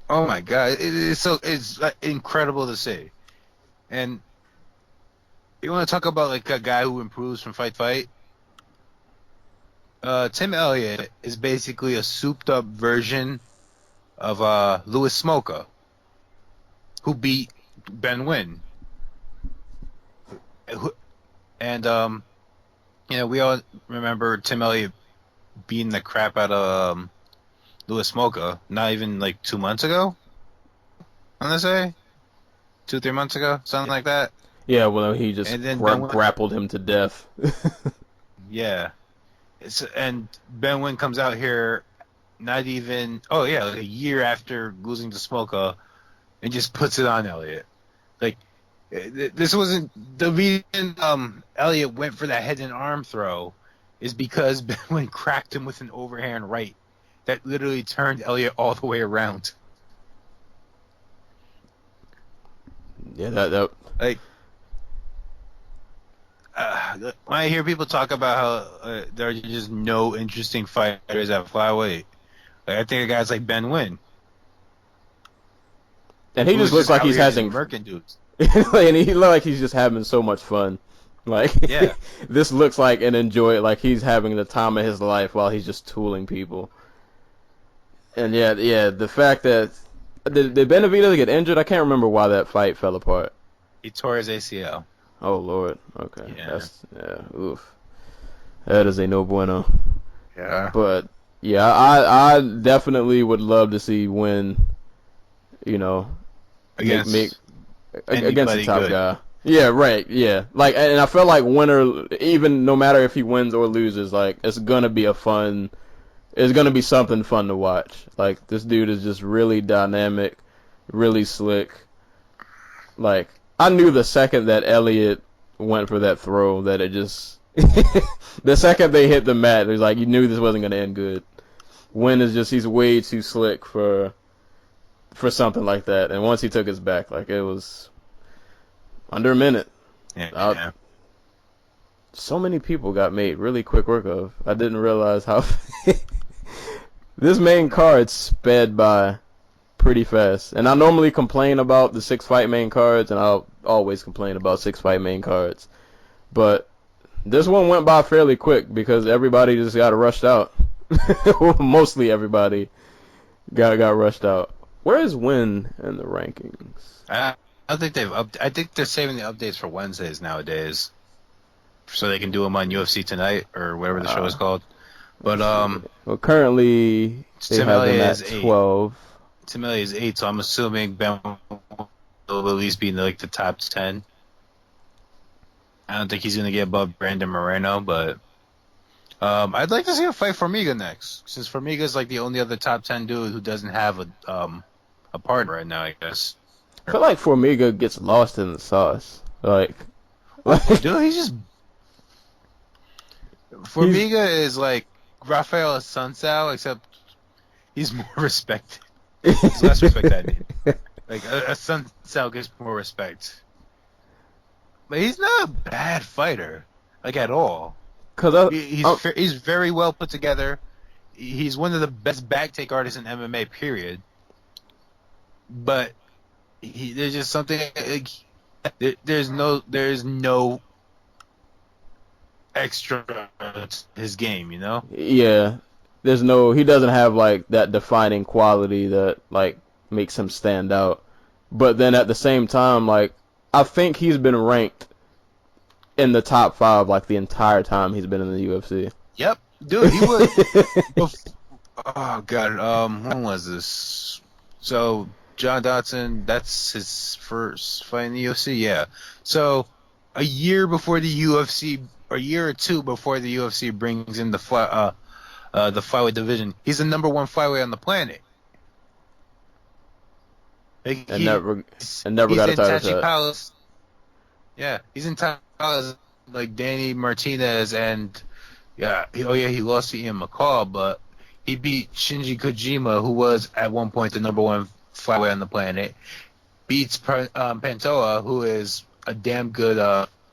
Oh my god, it's like, incredible to see. And you want to talk about like a guy who improves from fight to fight? Tim Elliott is basically a souped up version of Louis Smolka, who beat Ben Wynn. And we all remember Tim Elliott beating the crap out of Louis Smolka not even like 2 months ago. I'm gonna say 2-3 months ago, something like that. Yeah, well, he just grappled him to death. Yeah. And Ben Wynn comes out here not even, like a year after losing to Smolka and just puts it on Elliott. Like, this wasn't the reason Elliott went for that head and arm throw is because Ben Wynn cracked him with an overhand right that literally turned Elliott all the way around. Yeah, that like, when I hear people talk about how there are just no interesting fighters at flyweight, like, I think of guys like Ben Wynn, and he just looks like he's having Merkin dudes. and he looks like he's just having so much fun. Like, yeah, this looks like and enjoy it, like he's having the time of his life while he's just tooling people. And yeah, the fact that did Benavidez get injured? I can't remember why that fight fell apart. He tore his ACL. Oh Lord, okay, Yeah. Oof, that is a no bueno. Yeah, but yeah, I definitely would love to see Wynn, against against the top guy. Yeah, right. Yeah, like, and I feel like winner, even no matter if he wins or loses, like, it's gonna be something fun to watch. Like, this dude is just really dynamic, really slick. Like, I knew the second that Elliott went for that throw that it just the second they hit the mat, it was like you knew this wasn't gonna end good. Wynn is just, he's way too slick for something like that. And once he took his back, like, it was under a minute. Yeah. So many people got made really quick work of. I didn't realize how this main card sped by pretty fast. And I normally complain about the 6-fight main cards, and I'll always complain about 6-fight main cards. But this one went by fairly quick because everybody just got rushed out. Mostly everybody got rushed out. Where is Wynn in the rankings? I think I think they're saving the updates for Wednesdays nowadays, so they can do them on UFC Tonight or whatever the show is called. But well, currently they have them at 12. Tim Elliott is 8, so I'm assuming Ben will at least be in the top 10. I don't think he's gonna get above Brandon Moreno, but I'd like to see him fight Formiga next, since Formiga's like the only other top 10 dude who doesn't have a partner right now, I guess. I feel like Formiga gets lost in the sauce. Like dude, he's just Formiga is like Rafael Assunção, except he's more respected. He's less respect, I mean. Like, Assunção gets more respect. But he's not a bad fighter, like, at all. He's very well put together. He's one of the best back take artists in MMA, period. But there's just something like, there's no extra to his game, Yeah, he doesn't have like that defining quality that like makes him stand out. But then at the same time, like, I think he's been ranked in the top 5 like the entire time he's been in the UFC. Yep, dude, he was. Oh god, when was this? So John Dodson, that's his first fight in the UFC, yeah. So a year before the UFC, or a year or two before the UFC brings in the flyweight division, he's the number 1 flyweight on the planet. Like and never he's got a in title Tachi shot. Palace. Yeah, he's in Palace like Danny Martinez and he lost to Ian McCall, but he beat Shinji Kojima, who was at one point the #1 flyweight on the planet. Beats Pantoja, who is a damn good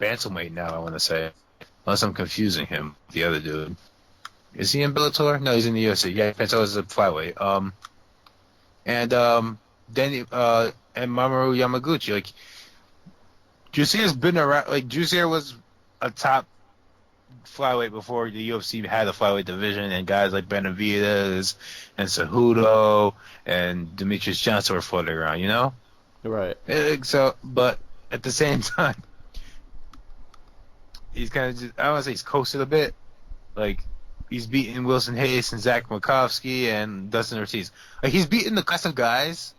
bantamweight now, I want to say. Unless I'm confusing him with the other dude. Is he in Bellator? No, he's in the UFC. Yeah, Pantoja's a flyweight. And Danny and Mamoru Yamaguchi. Like, Jusier's been around. Like, Jussier was a top flyweight before the UFC had a flyweight division, and guys like Benavidez and Cejudo and Demetrius Johnson were floating around, you know? Right. So, but at the same time, he's kind of just, I don't want to say he's coasted a bit. Like, he's beating Wilson Hayes and Zach Makovsky and Dustin Ortiz. Like, he's beating the class of guys.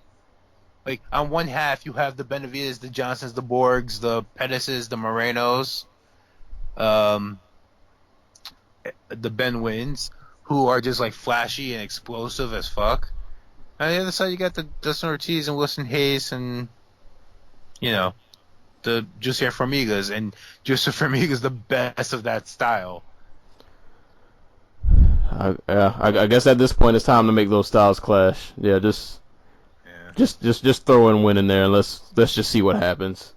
Like, on one half, you have the Benavidez, the Johnsons, the Borgs, the Pettises, the Morenos, the Ben Wins, who are just, like, flashy and explosive as fuck. On the other side, you got the Dustin Ortiz and Wilson Hayes and, you know, the Jussier Formigas. And Jussier Formiga's the best of that style. I guess at this point it's time to make those styles clash. Yeah, just throw in win in there and let's just see what happens.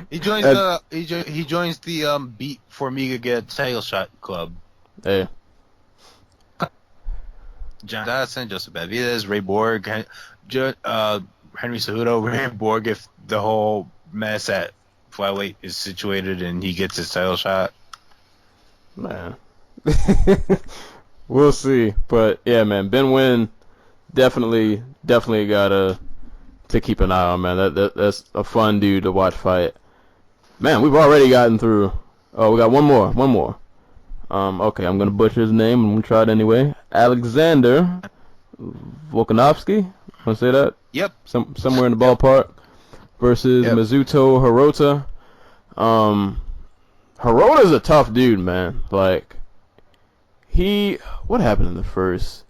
He joins he joins the beat Formiga get title shot club. Hey. John Dodson, Joseph Benavidez, Ray Borg, Henry Cejudo, Ray Borg. If the whole mess at flyweight is situated and he gets his title shot, man. We'll see, but yeah, man, Ben Wynn definitely gotta to keep an eye on, man. That's a fun dude to watch fight. Man, we've already gotten through. Oh, we got one more. Okay, I'm gonna butcher his name. I'm gonna try it anyway. Alexander Volkanovski. Wanna say that? Yep. Somewhere in the ballpark. Versus Mizuto Hirota. Hirota's a tough dude, man. Like, what happened in the first?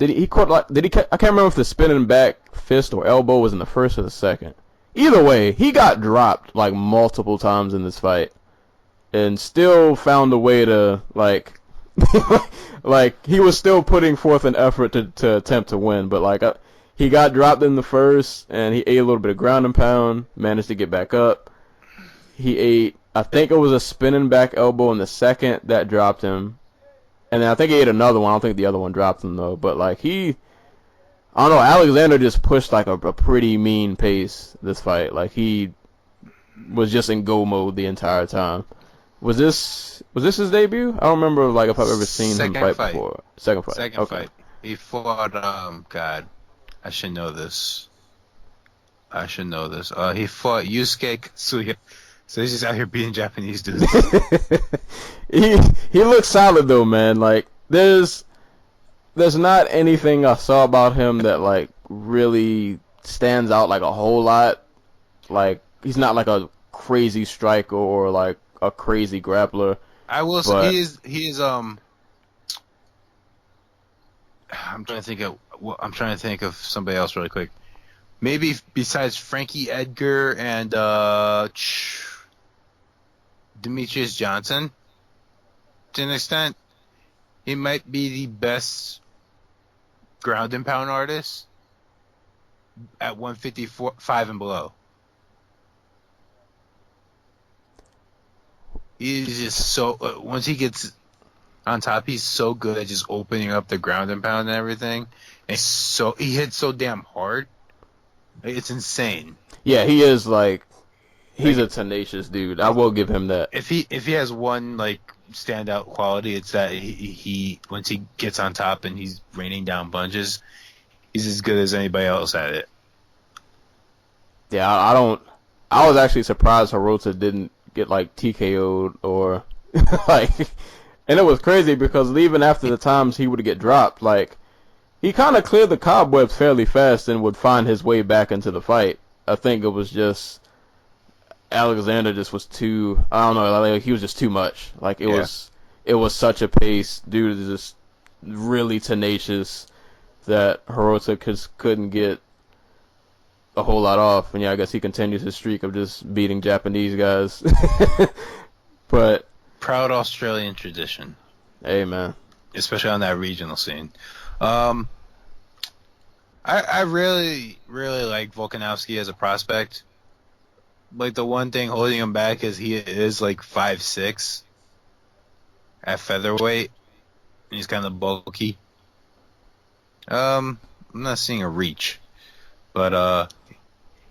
I can't remember if the spinning back fist or elbow was in the first or the second. Either way, he got dropped like multiple times in this fight, and still found a way to like, like he was still putting forth an effort to attempt to win. But like, he got dropped in the first, and he ate a little bit of ground and pound, managed to get back up. He ate, I think it was a spinning back elbow in the second that dropped him. And then I think he ate another one. I don't think the other one dropped him, though. But, like, I don't know, Alexander just pushed, like, a pretty mean pace this fight. Like, he was just in go mode the entire time. Was this his debut? I don't remember, like, if I've ever seen him fight before. Second fight. Second fight. He fought, God, I should know this. He fought Yusuke Tsuya. So he's just out here beating Japanese dudes. He looks solid though, man. Like there's not anything I saw about him that like really stands out like a whole lot. Like he's not like a crazy striker or like a crazy grappler. I will say he is I'm trying to think of somebody else really quick. Maybe besides Frankie Edgar and Demetrius Johnson, to an extent, he might be the best ground and pound artist at 155 and below. He's just so once he gets on top, he's so good at just opening up the ground and pound and everything. And he hits so damn hard. It's insane. Yeah, he is like he's a tenacious dude. I will give him that. If he has one like standout quality, it's that he once he gets on top and he's raining down punches, he's as good as anybody else at it. Yeah, I was actually surprised Hirota didn't get like TKO'd or like, and it was crazy because even after the times he would get dropped, like he kind of cleared the cobwebs fairly fast and would find his way back into the fight. I think it was just Alexander just was too, I don't know, like he was just too much. Like it was such a pace. Dude is just really tenacious that Hirota couldn't get a whole lot off. And yeah, I guess he continues his streak of just beating Japanese guys. But Proud Australian tradition. hey, man. Especially on that regional scene. I really, really like Volkanovski as a prospect. Like, the one thing holding him back is he is like 5'6" at featherweight. He's kind of bulky. I'm not seeing a reach, but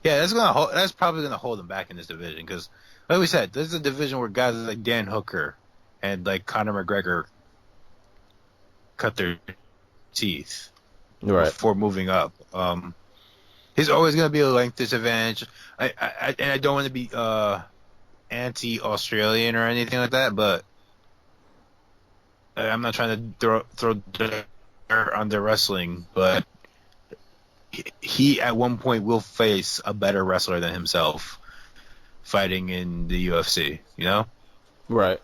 yeah, that's probably gonna hold him back in this division because, like we said, this is a division where guys like Dan Hooker and like Conor McGregor cut their teeth before moving up. He's always going to be a length disadvantage. I don't want to be anti-Australian or anything like that, but I'm not trying to throw dirt on their wrestling, but he at one point will face a better wrestler than himself fighting in the UFC, you know? Right.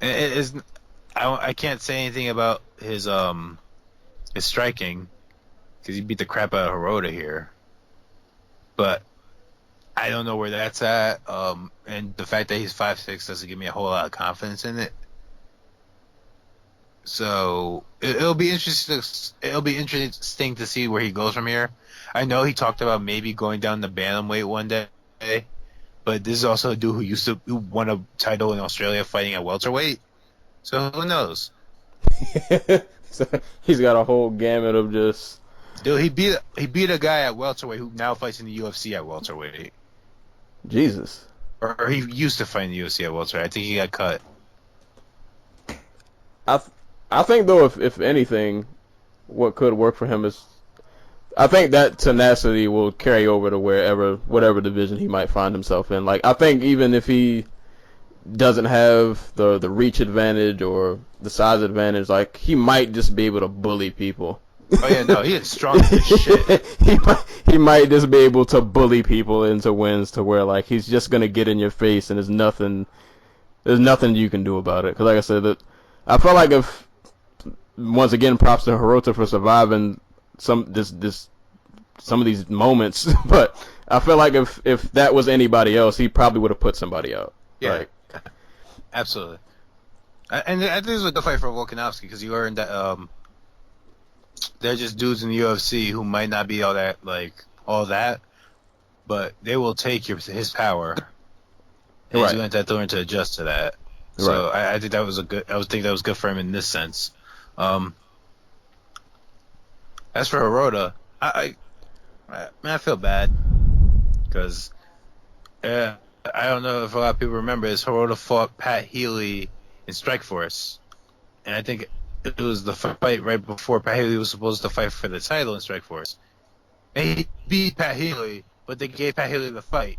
And I can't say anything about his striking because he beat the crap out of Hirota here, but I don't know where that's at. And the fact that he's 5'6" doesn't give me a whole lot of confidence in it. So it'll be interesting. It'll be interesting to see where he goes from here. I know he talked about maybe going down to bantamweight one day, but this is also a dude who won a title in Australia fighting at welterweight. So who knows? So he's got a whole gamut of just. Dude, he beat a guy at welterweight who now fights in the UFC at welterweight. Jesus. Or he used to fight in the UFC at welterweight. I think he got cut. I think though, if anything, what could work for him is, I think that tenacity will carry over to whatever division he might find himself in. Like, I think even if he doesn't have the reach advantage or the size advantage, like, he might just be able to bully people. Oh yeah, no, he is strong as shit. he might just be able to bully people into wins to where, like, he's just gonna get in your face and there's nothing you can do about it. Because like I said, I felt like if, once again, props to Hirota for surviving some of these moments, but I feel like if that was anybody else, he probably would have put somebody out. Yeah, like, absolutely. And I think this was a good fight for Volkanovski because you learned that they're just dudes in the UFC who might not be all that, but they will take his power. And he's going to have to learn to adjust to that. So I think that was good for him in this sense. As for Hirota, I feel bad because I don't know if a lot of people remember this. Hirota fought Pat Healy in Strikeforce, and I think it was the fight right before Pat Healy was supposed to fight for the title in Strikeforce. And he beat Pat Healy, but they gave Pat Healy the fight.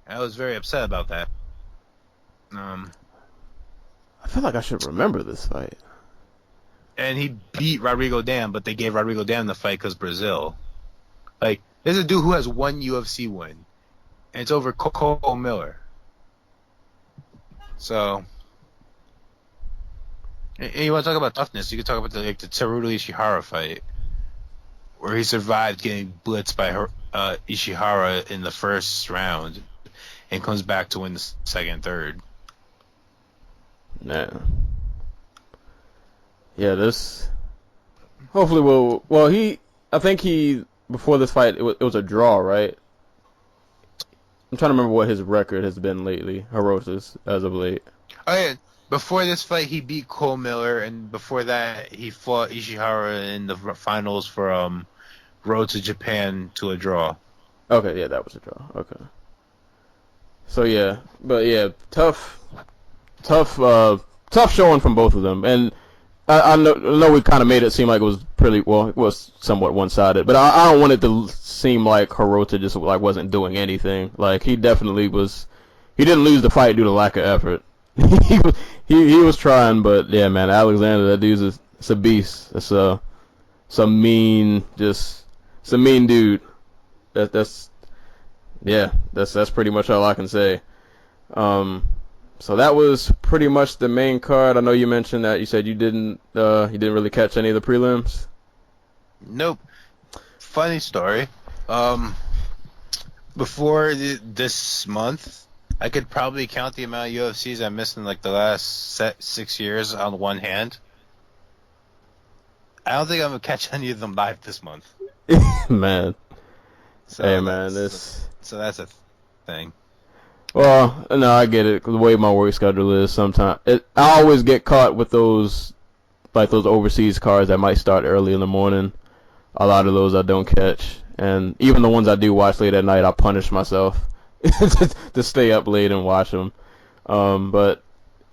I was very upset about that. I feel like I should remember this fight. And he beat Rodrigo Dam, but they gave Rodrigo Dam the fight because Brazil. Like, there's a dude who has one UFC win, and it's over Cole Miller. So, and you want to talk about toughness? You can talk about the Teruto Ishihara fight, where he survived getting blitzed by Ishihara in the first round, and comes back to win the second and third. Nah. Yeah, this. Hopefully, I think before this fight, it was a draw, right? I'm trying to remember what his record has been lately, Hirota's, as of late. Oh yeah, before this fight, he beat Cole Miller, and before that, he fought Ishihara in the finals for Road to Japan to a draw. Okay, yeah, that was a draw. Okay. So yeah, but yeah, tough showing from both of them, and I know we kind of made it seem like it was somewhat one-sided, but I don't want it to seem like Hirota just like wasn't doing anything. Like, he definitely was. He didn't lose the fight due to lack of effort. he was trying, but yeah, man, Alexander, that dude's a beast. It's a mean dude. That's pretty much all I can say. So that was pretty much the main card. I know you mentioned that you said you didn't really catch any of the prelims. Nope. funny story. Before this month, I could probably count the amount of UFCs I missed in like the last 6 years on one hand. I don't think I'm gonna catch any of them live this month. Man. So Hey, man, this. So that's a thing. Well, no, I get it. The way my work schedule is, sometimes I always get caught with those overseas cards that might start early in the morning. A lot of those I don't catch, and even the ones I do watch late at night, I punish myself to stay up late and watch them. But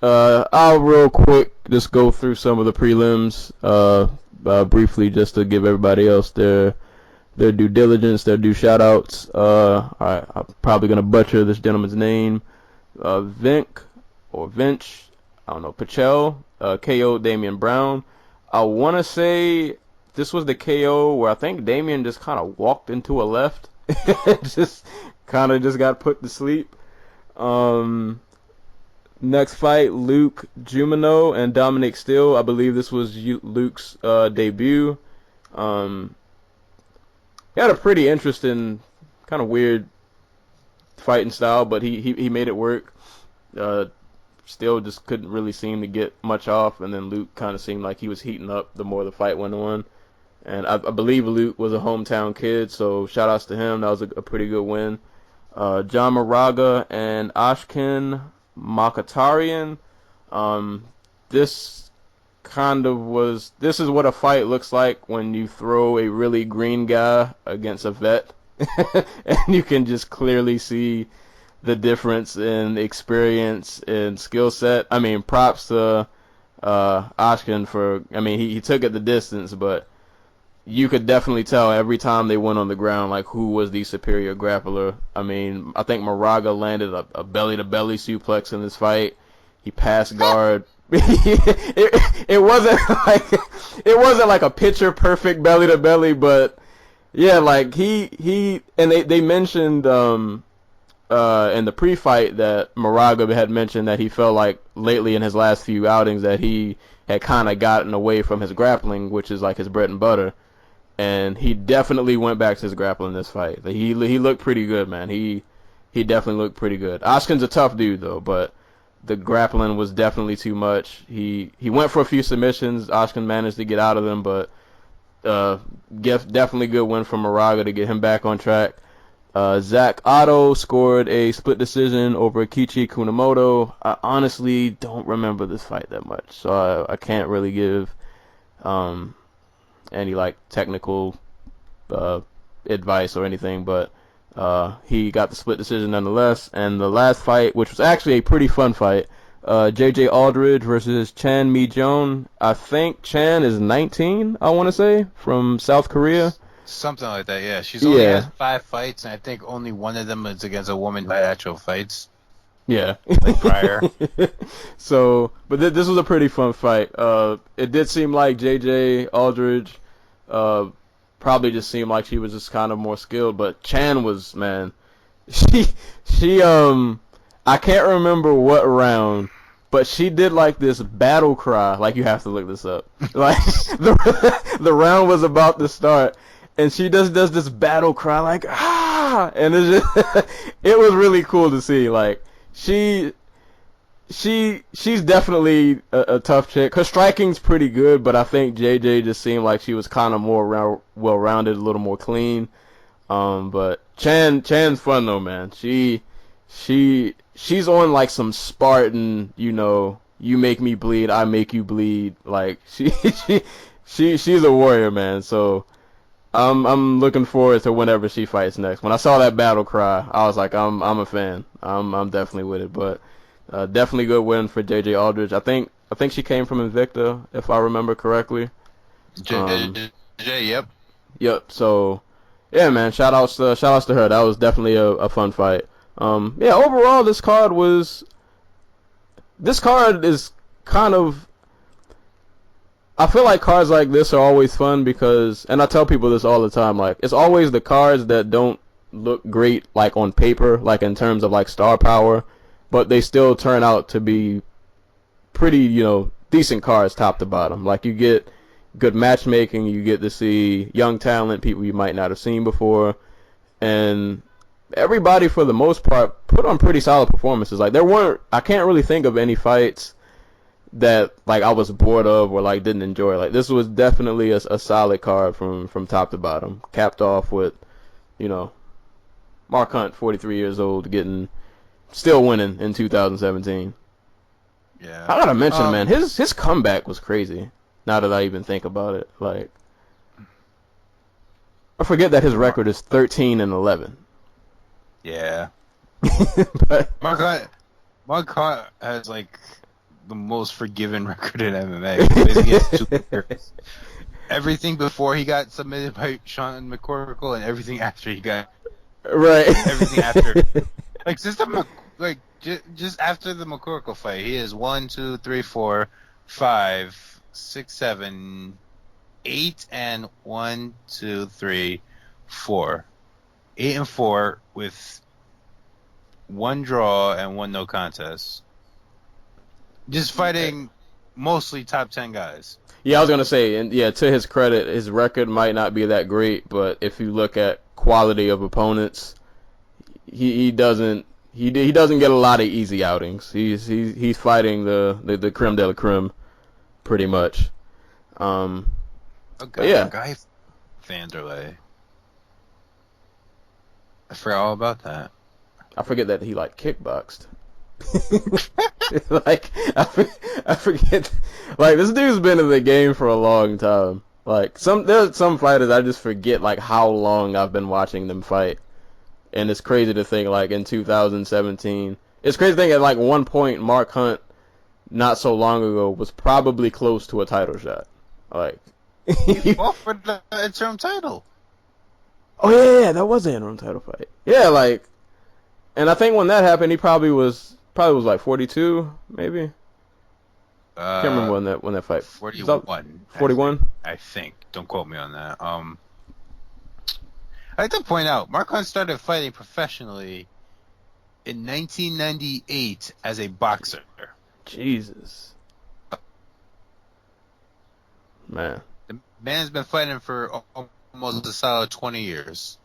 I'll real quick just go through some of the prelims briefly, just to give everybody else their due diligence, their due shout-outs. Alright, I'm probably going to butcher this gentleman's name. Vinc, or Vinch, I don't know, Pichel, KO Damian Brown. I want to say this was the KO where I think Damian just kind of walked into a left. just got put to sleep. Next fight, Luke Jumino and Dominic Steele. I believe this was Luke's debut. He had a pretty interesting, kind of weird fighting style, but he made it work. Still just couldn't really seem to get much off, and then Luke kind of seemed like he was heating up the more the fight went on. And I believe Luke was a hometown kid, so shout-outs to him. That was a pretty good win. John Moraga and Ashkan Makatarian. This is what a fight looks like when you throw a really green guy against a vet. And you can just clearly see the difference in experience and skill set. I mean, props to Ashkan for, he took it the distance, but you could definitely tell every time they went on the ground, like, who was the superior grappler. I mean, I think Moraga landed a belly-to-belly suplex in this fight. He passed guard. it wasn't like a picture perfect belly-to-belly, but yeah, like he and they mentioned in the pre-fight that Moraga had mentioned that he felt like lately in his last few outings that he had kind of gotten away from his grappling, which is like his bread and butter. And he definitely went back to his grappling in this fight. He looked pretty good, man. He definitely looked pretty good. Ashkan's a tough dude, though, but the grappling was definitely too much. He went for a few submissions. Ashkan managed to get out of them, but definitely good win from Moraga to get him back on track. Zach Otto scored a split decision over Kichi Kunamoto. I honestly don't remember this fight that much, so I can't really give any like technical advice or anything, but he got the split decision nonetheless. And the last fight, which was actually a pretty fun fight, JJ Aldridge versus Chan Mi-jong. I think Chan is 19, I want to say, from South Korea. Something like that, yeah. She's only had 5 fights, and I think only one of them is against a woman who had actual fights. Yeah. Like prior. So, but this was a pretty fun fight. It did seem like JJ Aldridge probably just seemed like she was just kind of more skilled, but Chan was, man, she I can't remember what round, but she did like this battle cry. Like, you have to look this up. Like, the round was about to start, and she does this battle cry like, ah, and it was really cool to see. Like, she's definitely a tough chick. Her striking's pretty good, but I think JJ just seemed like she was kind of more well-rounded, a little more clean. But Chan's fun though, man. She's on like some Spartan, you make me bleed, I make you bleed. Like she's a warrior, man. So I'm looking forward to whenever she fights next. When I saw that battle cry, I was like, I'm a fan. I'm definitely with it. But definitely good win for JJ Aldridge. I think she came from Invicta, if I remember correctly. Yep. Yep. So yeah, man. Shout outs to her. That was definitely a fun fight. Yeah. Overall, this card is kind of. I feel like cards like this are always fun because, and I tell people this all the time, like, it's always the cards that don't look great, like, on paper, like, in terms of, like, star power, but they still turn out to be pretty, decent cards top to bottom. Like, you get good matchmaking. You get to see young talent, people you might not have seen before, and everybody for the most part put on pretty solid performances. Like I can't really think of any fights that like I was bored of or like didn't enjoy. Like this was definitely a solid card from top to bottom. Capped off with, Mark Hunt, 43 years old, still winning in 2017. Yeah. I gotta mention, man, his comeback was crazy. Now that I even think about it, like I forget that his record is 13-11. Yeah. But Mark Hunt has like the most forgiven record in MMA. He basically has 2 years. Everything before he got submitted by Sean McCorkle and everything after he got everything after. Like since just after the McCorkle fight, he is 1, 2, 3, 4, 5, 6, 7, 8, and 1, 2, 3, 4. 8-4 with 1 draw and 1 no contest. Just fighting mostly top 10 guys. yeah, I was gonna say, and yeah, to his credit, his record might not be that great, but if you look at quality of opponents, he doesn't get a lot of easy outings. He's fighting the creme de la creme, pretty much. A guy Vanderlei. I forgot all about that. I forget that he like kickboxed. Like I forget. Like this dude's been in the game for a long time. Like there's some fighters I just forget like how long I've been watching them fight, and it's crazy to think like in 2017. It's crazy to think at like one point Mark Hunt, not so long ago, was probably close to a title shot. Like He fought for the interim title. oh yeah, that was an interim title fight. Yeah, like, and I think when that happened, he probably was like 42, maybe. Can't remember when that fight. 41. 41. I think. Don't quote me on that. I like to point out, Mark Hunt started fighting professionally in 1998 as a boxer. Jesus, man. The man's been fighting for almost a solid 20 years.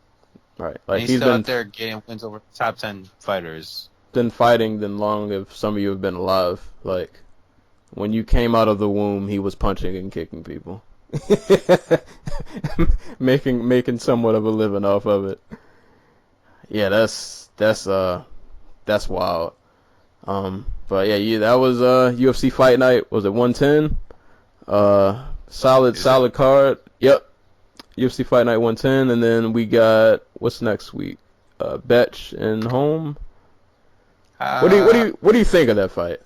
Right, And like he's still out there getting wins over top 10 fighters. been fighting than long if some of you have been alive. Like when you came out of the womb, he was punching and kicking people, making somewhat of a living off of it. Yeah, that's wild. But yeah, that was UFC Fight Night. Was it 110? Solid card. Yep. UFC Fight Night 110, and then we got what's next week? Betch and Home. What do you think of that fight?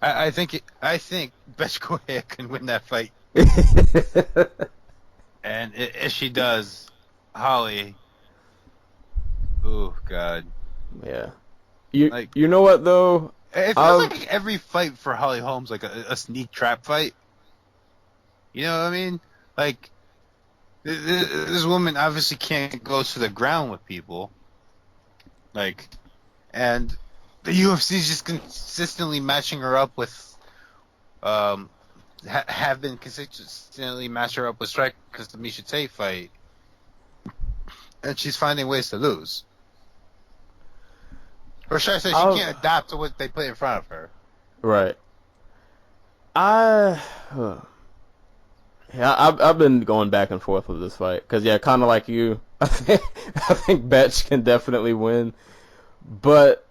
I think Betch Correa can win that fight. And if she does, Holly. Oh God. Yeah. You know what though? It feels like every fight for Holly Holm's like a sneak trap fight. You know what I mean? Like this woman obviously can't go to the ground with people. Like, and the UFC is just consistently matching her up with, have been consistently matching her up with strikers the Miesha Tate fight, and she's finding ways to lose. Or should I say, she can't adapt to what they put in front of her. Right. I've been going back and forth with this fight because kind of like you, I think Betch can definitely win, but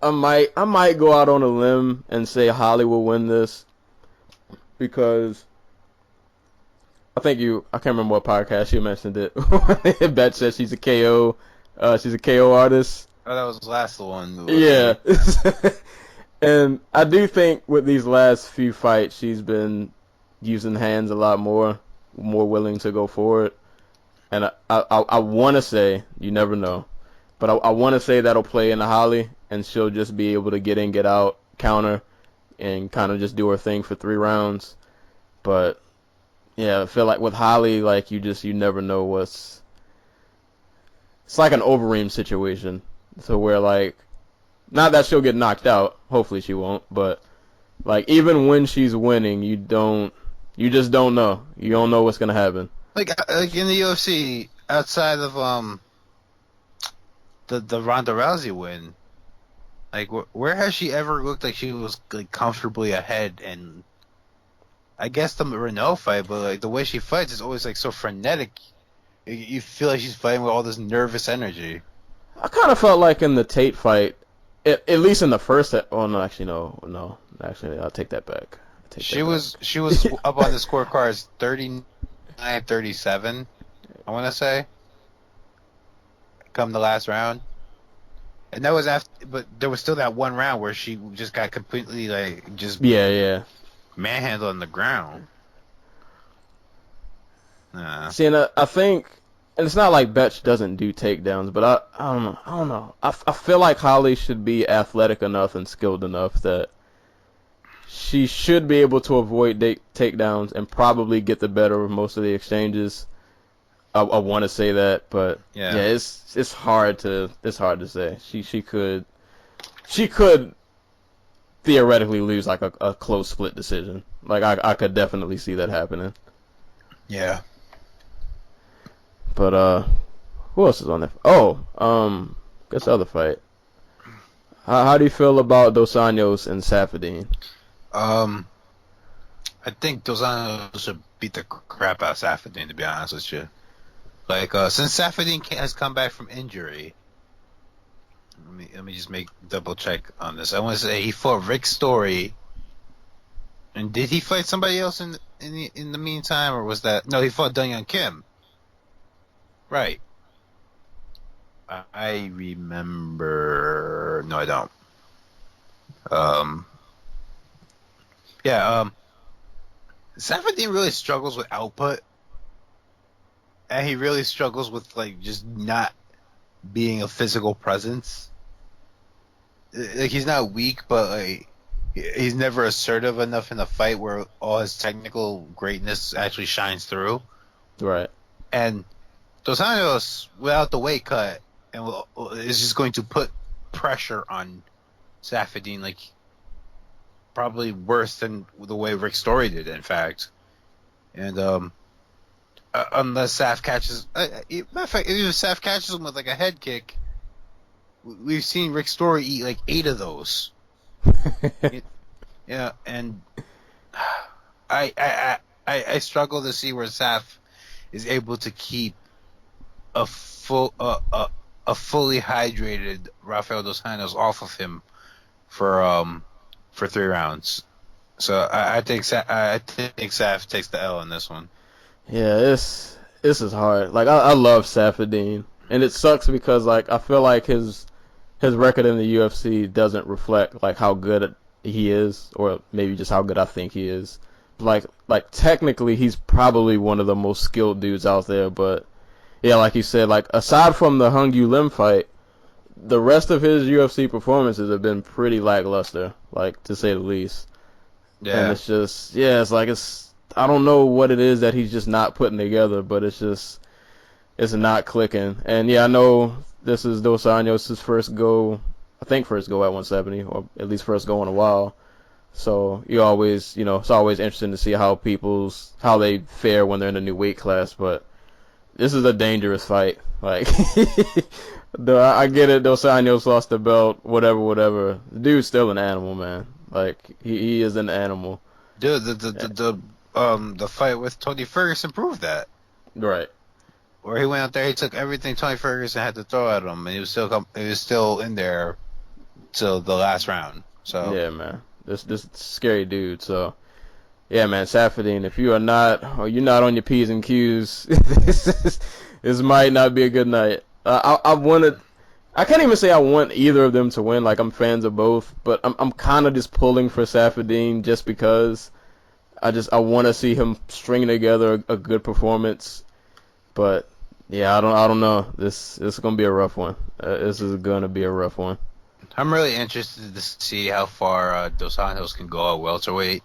I might go out on a limb and say Holly will win this because I can't remember what podcast you mentioned it. Betch said she's a KO artist. Oh, that was the last one. Yeah. And I do think with these last few fights, she's been using hands a lot more willing to go forward. And I want to say, you never know, but I want to say that'll play into Holly, and she'll just be able to get in, get out, counter, and kind of just do her thing for 3 rounds. But yeah, I feel like with Holly, like you never know it's like an Overeem situation. So where like, not that she'll get knocked out, hopefully she won't, but like even when she's winning, you You just don't know. You don't know what's gonna happen. Like in the UFC, outside of the Ronda Rousey win, like where has she ever looked like she was like comfortably ahead? And I guess the Renault fight, but like the way she fights is always like so frenetic. You feel like she's fighting with all this nervous energy. I kind of felt like in the Tate fight, at least in the first. Oh no, actually no. Actually, I'll take that back. She was up on the scorecards 39-37, I want to say. Come the last round, and that was after. But there was still that one round where she just got completely like just manhandled on the ground. See, and I think, and it's not like Betch doesn't do takedowns, but I don't know. I feel like Holly should be athletic enough and skilled enough that she should be able to avoid takedowns and probably get the better of most of the exchanges. I want to say that, but yeah, it's hard to say. She could theoretically lose like a close split decision. Like I could definitely see that happening. Yeah. But who else is on there? Oh, guess the other fight. How do you feel about Dos Anjos and Saffiedine? I think Dos Anjos should beat the crap out of Saffiedine, to be honest with you. Like, since Saffiedine has come back from injury, let me just double check on this. I want to say he fought Rick Story, and did he fight somebody else in the meantime, or was that no? He fought Dong Kim. Right. I remember. No, I don't. Saffiedine really struggles with output, and he really struggles with like just not being a physical presence. Like he's not weak, but like he's never assertive enough in a fight where all his technical greatness actually shines through. Right. And Dos Anjos, without the weight cut, is just going to put pressure on Saffiedine, like probably worse than the way Rick Story did, in fact. And unless Saf catches, matter of fact, if Saf catches him with like a head kick, we've seen Rick Story eat like 8 of those. Yeah, and I struggle to see where Saf is able to keep a fully hydrated Rafael Dos Anjos off of him for 3 rounds. So I think Saf takes the L in this one. Yeah, this is hard. Like I love Saffiedine, and it sucks because like I feel like his record in the UFC doesn't reflect like how good he is, or maybe just how good I think he is. Like technically he's probably one of the most skilled dudes out there, but yeah, like you said, like aside from the Hung Yu Lim fight, the rest of his UFC performances have been pretty lackluster, like to say the least. Yeah. And it's just I don't know what it is that he's just not putting together, but it's not clicking. And yeah, I know this is Dos Anjos' first go at 170, or at least first go in a while. So you always, it's always interesting to see how they fare when they're in a new weight class. But this is a dangerous fight. Like, I get it. Dos Anjos lost the belt, whatever. The dude's still an animal, man. Like he is an animal. Dude, the fight with Tony Ferguson proved that. Right. Where he went out there, he took everything Tony Ferguson had to throw at him, and he was still in there till the last round. So yeah, man, this scary dude. So yeah, man, Saffiedine, if you're not on your P's and Q's, this might not be a good night. I can't even say I want either of them to win. Like I'm fans of both, but I'm kind of just pulling for Saffiedine just because I want to see him string together a good performance. But yeah, I don't know. This is gonna be a rough one. This is gonna be a rough one. I'm really interested to see how far Dos Anjos can go at welterweight.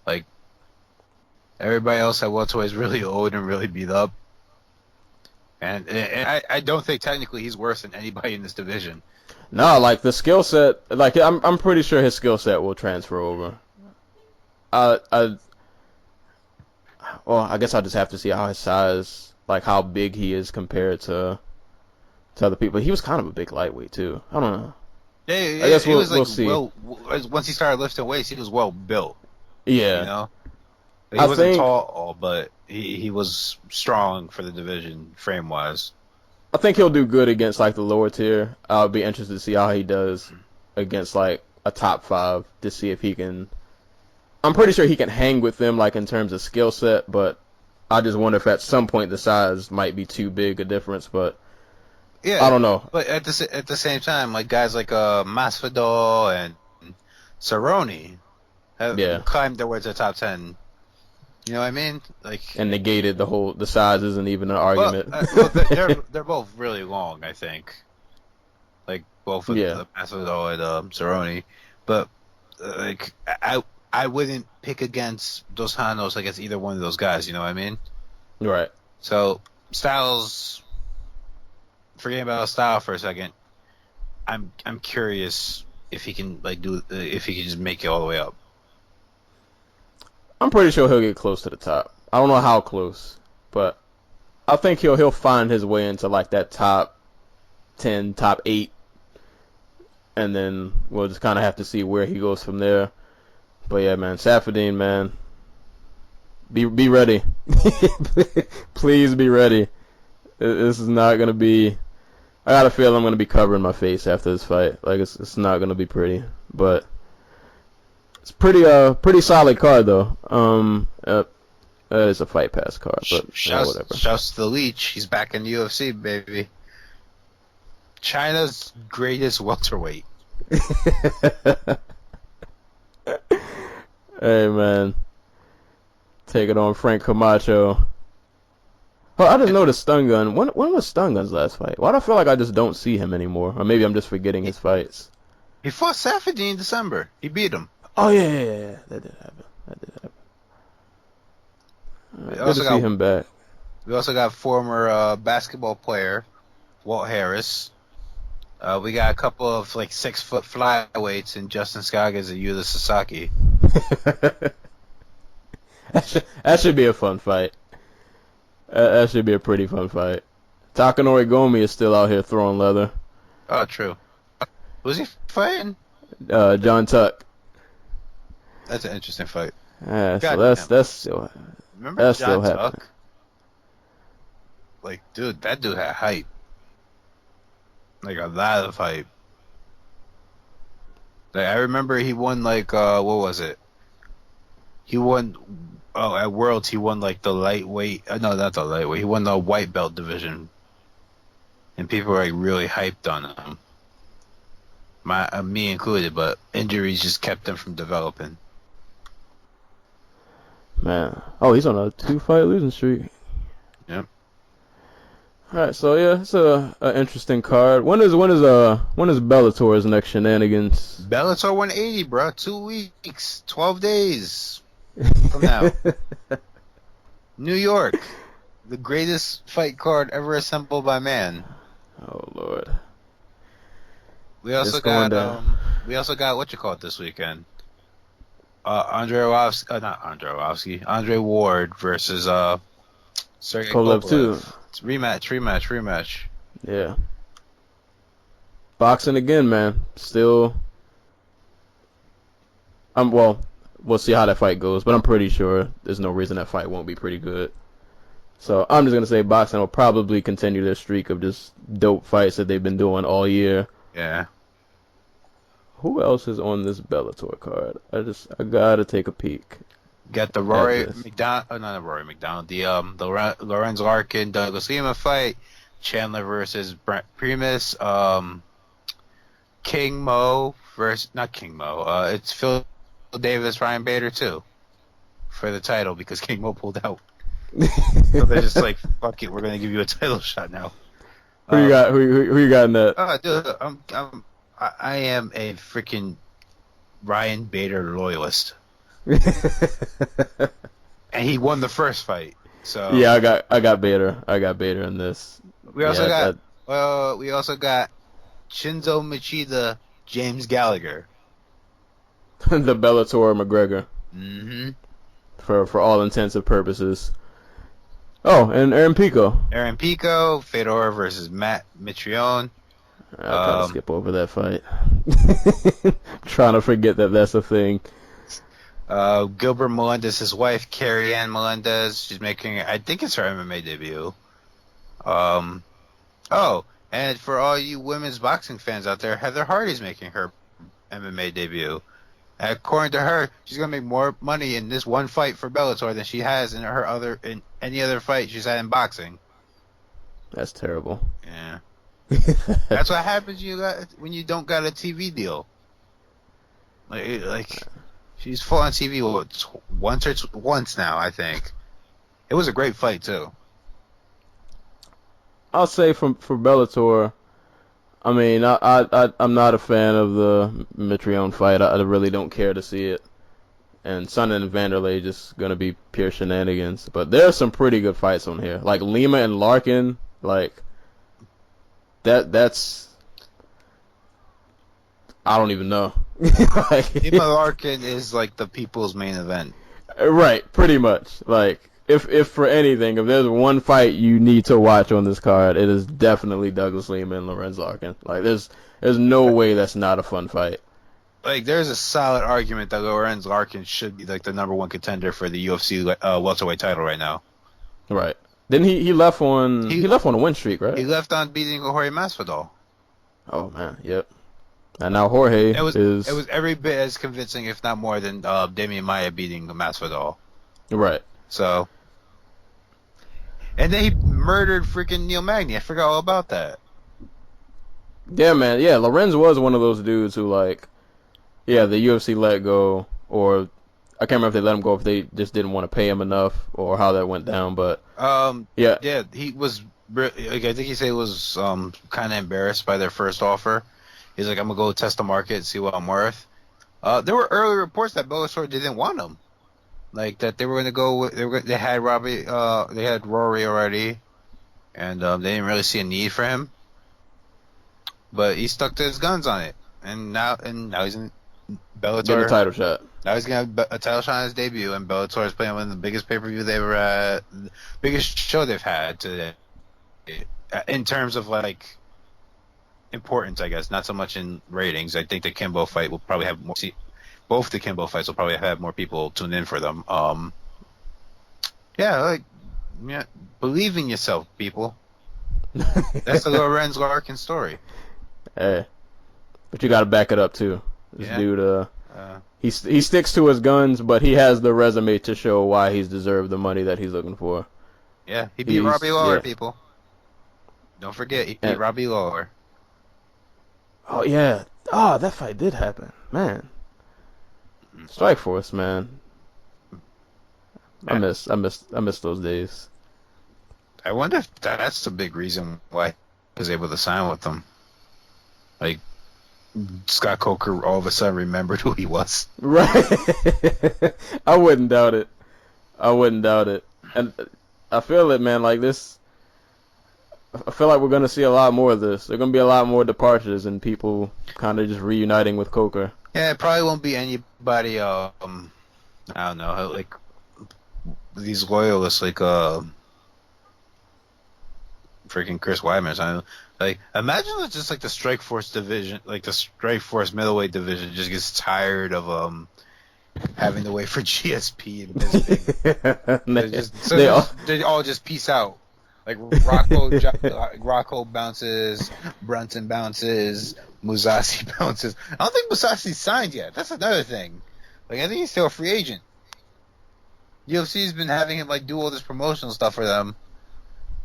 Like everybody else at welterweight is really old and really beat up, and I don't think technically he's worse than anybody in this division. No, like the skill set, like I'm pretty sure his skill set will transfer over. well, I guess I'll just have to see how his size, like how big he is compared to other people. He was kind of a big lightweight too. I don't know. Yeah, I guess he was like we'll see. once he started lifting weights, he was well built. Yeah, You know, he I wasn't think tall, but he was strong for the division frame wise. I think he'll do good against like the lower tier. I'll be interested to see how he does against like a top 5 to see if he can. I'm pretty sure he can hang with them like in terms of skill set, but I just wonder if at some point the size might be too big a difference. But Yeah, I don't know. but at the same time, like guys like Masvidal and Cerrone have Yeah, climbed their way to the top 10. You know what I mean? Like, and negated the size isn't even an well, argument. they're both really long, I think. Like both of Yeah, Masvidal and Cerrone, but like I wouldn't pick against Dos Anjos against either one of those guys. You know what I mean? right. So Styles, forgetting about style for a second, I'm curious if he can if he can just make it all the way up. I'm pretty sure he'll get close to the top. I don't know how close, but I think he'll find his way into like that top 10, top 8, and then we'll just kind of have to see where he goes from there. But yeah, man, Safadine, man, be ready. Please be ready. This is not gonna be. I got a feel I'm gonna be covering my face after this fight. Like it's not gonna be pretty, but it's pretty solid card though. It's a Fight Pass card, but whatever. Shouts to the Leech. He's back in the UFC, baby. China's greatest welterweight. Hey man, take it on Frank Camacho. Oh, I didn't know the Stun Gun. When was Stun Gun's last fight? Why do I feel like I just don't see him anymore? Or maybe I'm just forgetting his fights. He fought Safadine in December. He beat him. Oh yeah. That did happen. Right, good to see him back. We also got former basketball player Walt Harris. We got a couple of like 6-foot flyweights in Justin Scoggins and Yuta Sasaki. That should be a fun fight. That should be a pretty fun fight. Takanori Gomi is still out here throwing leather. Oh, true. Who's he fighting? John Tuck. That's an interesting fight. Yeah, so that's still. Remember that's John still Tuck? happening. Like, dude, that dude had hype. Like a lot of hype. Like, I remember he won like what was it? He won at Worlds he won like the lightweight. No, not the lightweight. He won the white belt division, and people were like really hyped on him. Me included, but injuries just kept him from developing. Man, oh, he's on a 2-fight losing streak. Yep. All right, so yeah, it's a interesting card. When is Bellator's next shenanigans? Bellator 180, bro. 2 weeks, 12 days from now. New York, the greatest fight card ever assembled by man. Oh Lord. We also got what you call it this weekend. Andre Ward versus Sergey Kovalev too. It's rematch. Yeah. Boxing again, man. Still. Well, we'll see how that fight goes, but I'm pretty sure there's no reason that fight won't be pretty good. So I'm just gonna say boxing will probably continue their streak of just dope fights that they've been doing all year. Yeah. Who else is on this Bellator card? I gotta take a peek. Got the Rory McDonald, not the Rory McDonald, the Lorenz Larkin, Douglas Lima fight, Chandler versus Brent Primus, King Mo versus, not King Mo, it's Phil Davis, Ryan Bader too, for the title because King Mo pulled out. So they're just like, fuck it, we're gonna give you a title shot now. Who you got? Who you got in that? Dude, I am a freaking Ryan Bader loyalist. And he won the first fight. So yeah, I got Bader. I got Bader in this. We also got Shinzo Machida, James Gallagher. The Bellator McGregor. Mm-hmm. for all intents and purposes. Oh, and Aaron Pico. Aaron Pico, Fedor versus Matt Mitrione. I'll try to skip over that fight. Trying to forget that that's a thing. Gilbert Melendez' wife, Carrie Ann Melendez. She's making, I think it's her MMA debut. Oh, and for all you women's boxing fans out there, Heather Hardy's making her MMA debut. According to her, she's gonna make more money in this one fight for Bellator than she has in any other fight she's had in boxing. That's terrible. Yeah, that's what happens when you don't got a TV deal. Like she's full on TV once now. I think it was a great fight too. I'll say for Bellator, I mean, I'm not a fan of the Mitrione fight. I really don't care to see it. And Sonnen and Vanderlei just gonna be pure shenanigans. But there's some pretty good fights on here. Like Lima and Larkin, like that's I don't even know. Lima Larkin is like the people's main event. Right, pretty much. Like if for anything, if there's one fight you need to watch on this card, it is definitely Douglas Lima and Lorenz Larkin. Like there's no way that's not a fun fight. Like there's a solid argument that Lorenz Larkin should be like the #1 contender for the UFC welterweight title right now. Right. Then he left on a win streak, right? He left on beating Jorge Masvidal. Oh man, yep. And now Jorge it was every bit as convincing, if not more, than Damian Maia beating Masvidal. Right. So, and then he murdered freaking Neil Magny. I forgot all about that. Yeah, man. Yeah, Lorenz was one of those dudes who, like, yeah, the UFC let go, or I can't remember if they let him go if they just didn't want to pay him enough, or how that went down. But yeah, he was. Like, I think he said he was kind of embarrassed by their first offer. He's like, I'm gonna go test the market, see what I'm worth. There were early reports that Bellator didn't want him. Like that they were going to go with, they had Robbie, they had Rory already, and they didn't really see a need for him. But he stuck to his guns on it, and now he's in Bellator. Getting a title shot. Now he's going to have a title shot on his debut, and Bellator is playing one of the biggest pay-per-view they've ever had, the biggest show they've had today, in terms of like importance, I guess, not so much in ratings. I think the Kimbo fight will probably have more. Both the Kimbo fights will probably have more people tune in for them. Yeah, believe in yourself, people. That's the Lorenz Larkin story. Hey, but you got to back it up too. This dude, he sticks to his guns, but he has the resume to show why he's deserved the money that he's looking for. Yeah, he beat Robbie Lawler, people. Don't forget, he beat Robbie Lawler. Oh yeah, that fight did happen, man. Strikeforce, man. I miss those days. I wonder if that's the big reason why he was able to sign with them. Like, Scott Coker all of a sudden remembered who he was. Right. I wouldn't doubt it. And I feel it, man. Like this, I feel like we're gonna see a lot more of this. There's gonna be a lot more departures and people kind of just reuniting with Coker. Yeah, it probably won't be anybody. I don't know, like these loyalists, like freaking Chris Weidman. Like, imagine it's just like the Strikeforce division, like the Strikeforce middleweight division, just gets tired of having to wait for GSP and visiting. They all just peace out. Like Rocco bounces, Brunson bounces, Musashi bounces. I don't think Musashi's signed yet. That's another thing. Like, I think he's still a free agent. UFC's been having him like do all this promotional stuff for them.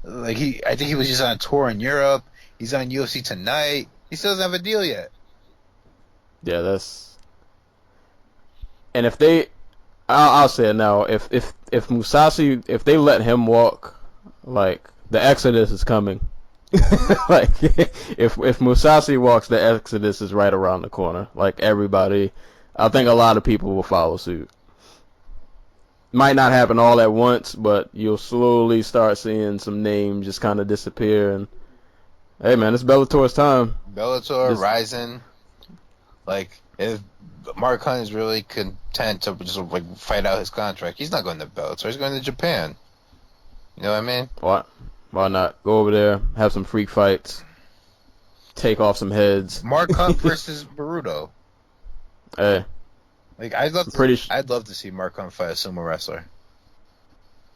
Like I think he was just on a tour in Europe. He's on UFC Tonight. He still doesn't have a deal yet. Yeah, that's. And if they, I'll say it now. If Musashi, if they let him walk, like the exodus is coming. Like if Musashi walks, the exodus is right around the corner. Like everybody, I think a lot of people will follow suit. Might not happen all at once, but you'll slowly start seeing some names just kind of disappear. And hey, man, it's Bellator's time. Bellator, Ryzen. Like, if Mark Hunt is really content to just like fight out his contract, he's not going to Bellator. He's going to Japan. You know what I mean? Why not go over there, have some freak fights, take off some heads? Mark Hunt versus Baruto. Hey, Like I'd love to see Mark Hunt fight a sumo wrestler.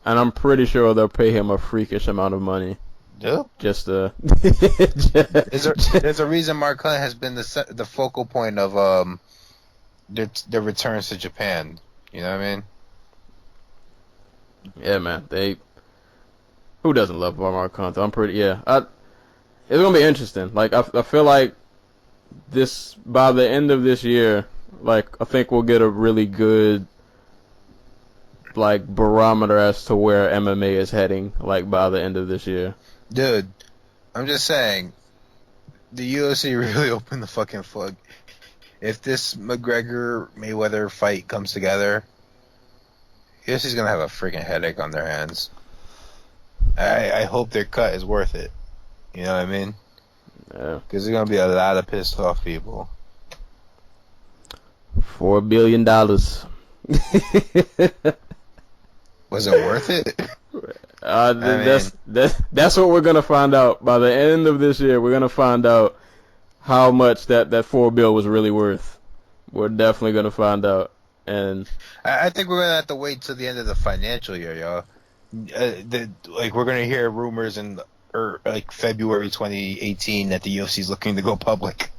and I'm pretty sure they'll pay him a freakish amount of money. Yeah. Just to. There's a reason Mark Hunt has been the focal point of their returns to Japan. You know what I mean? Yeah, man. Who doesn't love Mark Hunt? I'm pretty. Yeah. It's gonna be interesting. Like I feel like by the end of this year, like I think we'll get a really good like barometer as to where MMA is heading. Like by the end of this year. Dude, I'm just saying, the UFC really opened the fucking flood. If this McGregor-Mayweather fight comes together, UFC's gonna have a freaking headache on their hands. I hope their cut is worth it. You know what I mean? Yeah. Because there's gonna be a lot of pissed off people. $4 billion. Was it worth it? That's what we're gonna find out by the end of this year. We're gonna find out how much that $4 billion was really worth. We're definitely gonna find out, and I think we're gonna have to wait till the end of the financial year, y'all. We're gonna hear rumors in like February 2018 that the UFC is looking to go public.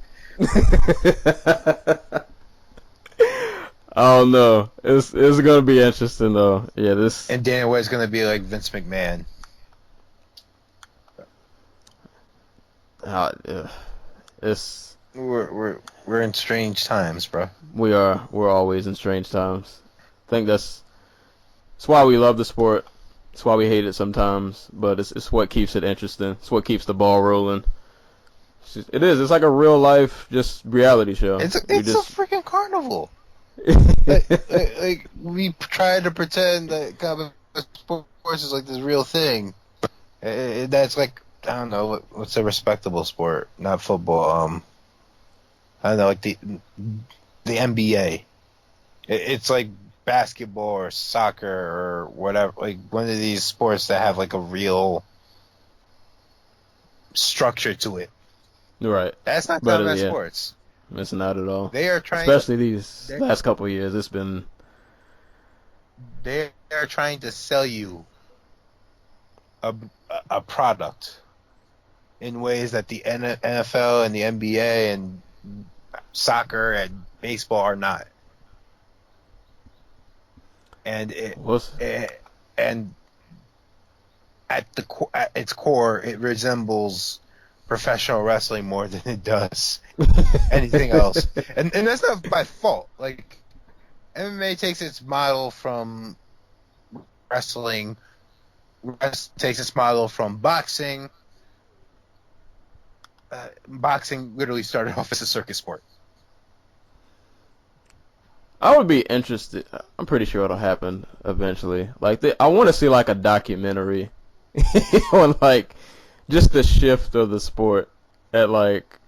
I don't know. It's gonna be interesting though. Yeah, and Dana White's gonna be like Vince McMahon. We're in strange times, bro. We're always in strange times. I think that's why we love the sport. It's why we hate it sometimes, but it's what keeps it interesting. It's what keeps the ball rolling. It's like a real life, just reality show. It's a freaking carnival. like we try to pretend that combat sports is like this real thing. That's like, I don't know, what's a respectable sport? Not football. I don't know, like the NBA. It's like basketball or soccer or whatever, like one of these sports that have like a real structure to it. Right. That's not combat sports. It's not at all. They are trying, especially these last couple of years. It's been. They are trying to sell you a product in ways that the NFL and the NBA and soccer and baseball are not. And and at its core, it resembles professional wrestling more than it does anything else. And that's not by fault. Like, MMA takes its model from wrestling, takes its model from boxing. Boxing literally started off as a circus sport. I would be interested. I'm pretty sure it'll happen eventually. Like, I want to see like a documentary on like just the shift of the sport at like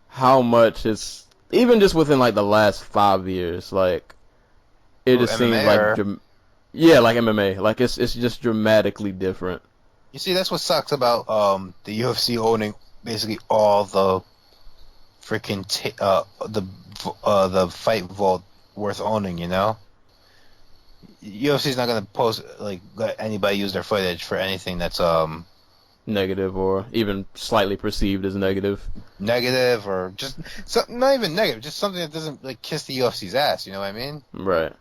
how much it's even just within like the last 5 years. Like it just seems like like MMA. Like it's just dramatically different. You see, that's what sucks about the UFC owning basically all the freaking the fight vault worth owning, you know? UFC's not gonna let anybody use their footage for anything that's negative or even slightly perceived as negative. Negative or just not even negative, just something that doesn't like kiss the UFC's ass, you know what I mean? Right.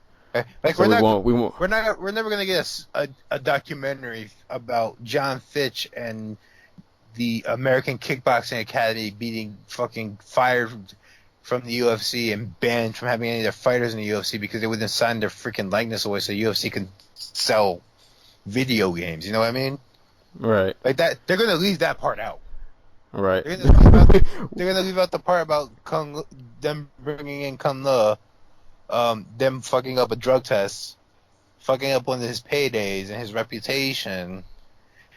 Like so we're never gonna get a documentary about John Fitch and the American Kickboxing Academy being fucking fired from the UFC and banned from having any of their fighters in the UFC because they wouldn't sign their freaking likeness away so UFC can sell video games. You know what I mean? Right. Like that, they're gonna leave that part out. Right. They're gonna leave out the part about them bringing in Kung Le, them fucking up a drug test, fucking up one of his paydays and his reputation,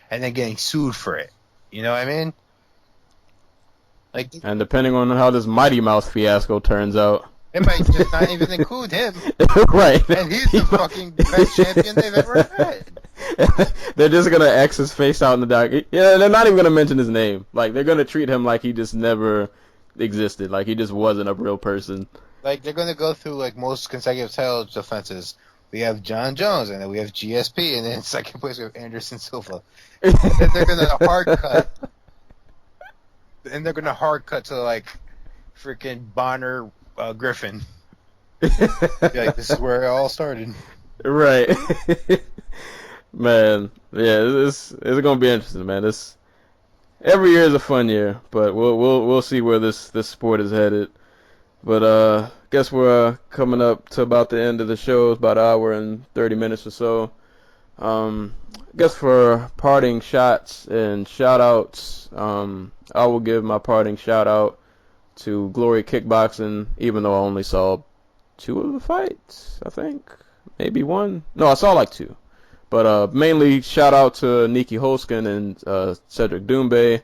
and then getting sued for it. You know what I mean? Like, and depending on how this Mighty Mouse fiasco turns out. It might just not even include him. Right. And he's the fucking best champion they've ever had. They're just gonna X his face out in the dark. Yeah, they're not even gonna mention his name. Like they're gonna treat him like he just never existed. Like he just wasn't a real person. Like, they're gonna go through, like, most consecutive title defenses. We have John Jones, and then we have GSP, and then in second place we have Anderson Silva. And then they're gonna hard cut. And they're gonna hard cut to, like, freaking Bonner Griffin. Like, this is where it all started. Right. Man, yeah, it's gonna be interesting, man. This every year is a fun year, but we'll see where this sport is headed. But guess we're coming up to about the end of the show. It's about an hour and 30 minutes or so. Guess for parting shots and shout outs, I will give my parting shout out to Glory Kickboxing, even though I only saw 2 of the fights, I think. Maybe 1. No, I saw like 2. But mainly shout out to Nikki Holskin and Cedric Doumbé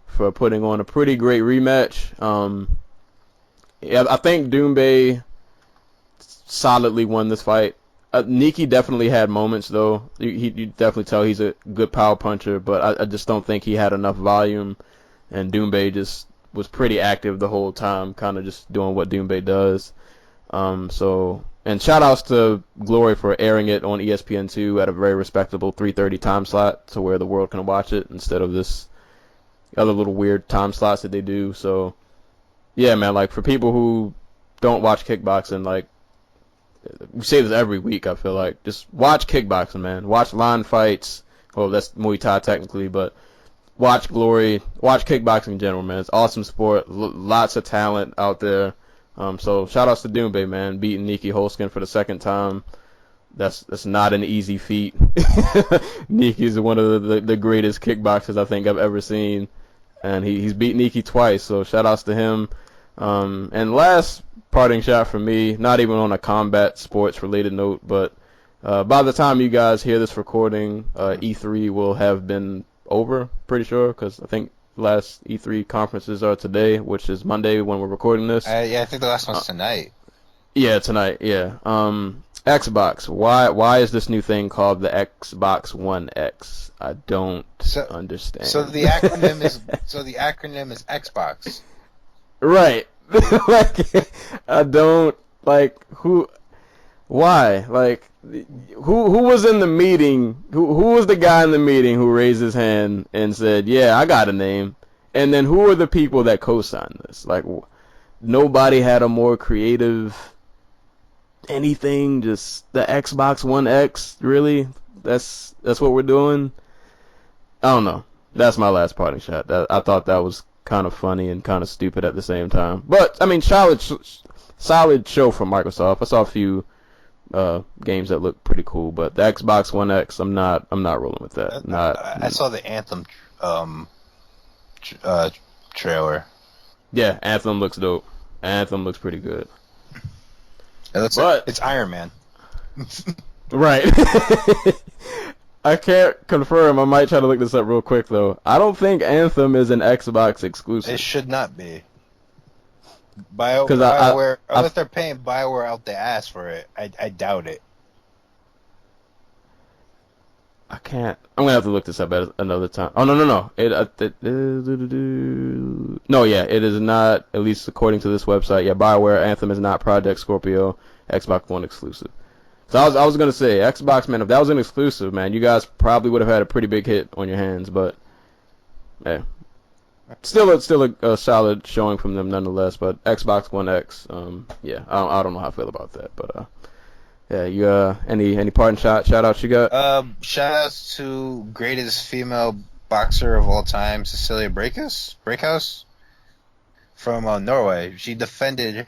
for putting on a pretty great rematch. Yeah, I think Doumbé solidly won this fight. Nikki definitely had moments, though. You definitely tell he's a good power puncher, but I just don't think he had enough volume. And Doumbé just was pretty active the whole time, kind of just doing what Doumbé does. And shout outs to Glory for airing it on ESPN2 at a very respectable 3:30 time slot to where the world can watch it instead of this other little weird time slots that they do. So, yeah, man, like for people who don't watch kickboxing, like we say this every week, I feel like just watch kickboxing, man. Watch line fights. Well, that's Muay Thai technically, but watch Glory. Watch kickboxing in general, man. It's awesome sport. Lots of talent out there. So shout outs to Doumbé, man, beating Nikki Holskin for the second time. That's not an easy feat. Nikki's one of the greatest kickboxers I think I've ever seen, and he's beat Nikki twice. So shout outs to him. And last parting shot for me, not even on a combat sports related note, but by the time you guys hear this recording, E3 will have been over, pretty sure, because I think last E3 conferences are today, which is Monday when we're recording this. Yeah, I think the last one's tonight. Yeah, tonight, yeah. Xbox, why is this new thing called the Xbox One X? I don't understand. So the acronym is Xbox. Right. Like, I don't, like, why? Like, who was in the meeting? Who was the guy in the meeting who raised his hand and said, yeah, I got a name? And then who are the people that co-signed this? Like, nobody had a more creative anything, just the Xbox One X, really? That's what we're doing? I don't know. That's my last parting shot. I thought that was kind of funny and kind of stupid at the same time. But, I mean, solid show from Microsoft. I saw a few games that look pretty cool, but the Xbox One X, I'm not rolling with that. I saw the Anthem trailer. Yeah, Anthem looks dope. Anthem looks pretty good. It's Iron Man. Right. I can't confirm. I might try to look this up real quick, though. I don't think Anthem is an Xbox exclusive. It should not be. BioWare, unless they're paying BioWare out the ass for it, I doubt it. I can't. I'm gonna have to look this up at another time. Oh no. No, yeah, it is not. At least according to this website, yeah, BioWare Anthem is not Project Scorpio Xbox One exclusive. So I was gonna say Xbox, man. If that was an exclusive, man, you guys probably would have had a pretty big hit on your hands. But yeah, still a solid showing from them nonetheless. But Xbox One X, yeah, I don't know how I feel about that, but yeah, you any parting shout outs you got? Shout outs to greatest female boxer of all time, Cecilia Breakhouse from Norway. She defended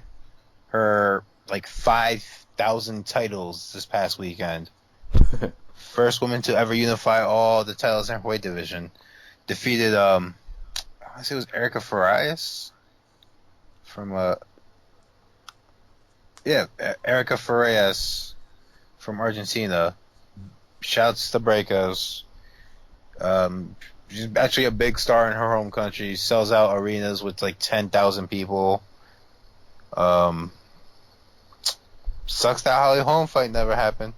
her like 5,000 titles this past weekend. First woman to ever unify all the titles in her weight division. Defeated I want to say it was Erica Farias from Erica Farias from Argentina. Shouts to Breakhouse. She's actually a big star in her home country. Sells out arenas with like 10,000 people. Sucks that Holly Holm fight never happened.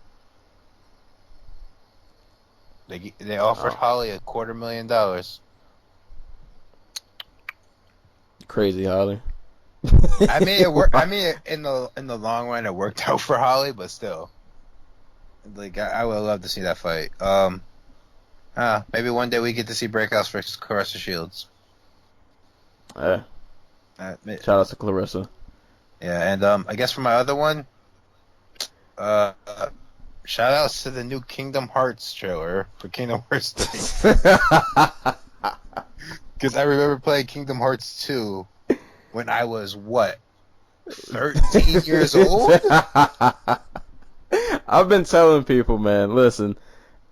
They offered Holly $250,000. Crazy, Holly. I mean, I mean, in the long run, it worked out for Holly, but still, like I would love to see that fight. Maybe one day we get to see Breakouts versus Clarissa Shields. Yeah. Shout out to Clarissa. Yeah, and I guess for my other one, shout outs to the new Kingdom Hearts trailer for Kingdom Hearts 3. Because I remember playing Kingdom Hearts 2 when I was, 13 years old? I've been telling people, man, listen,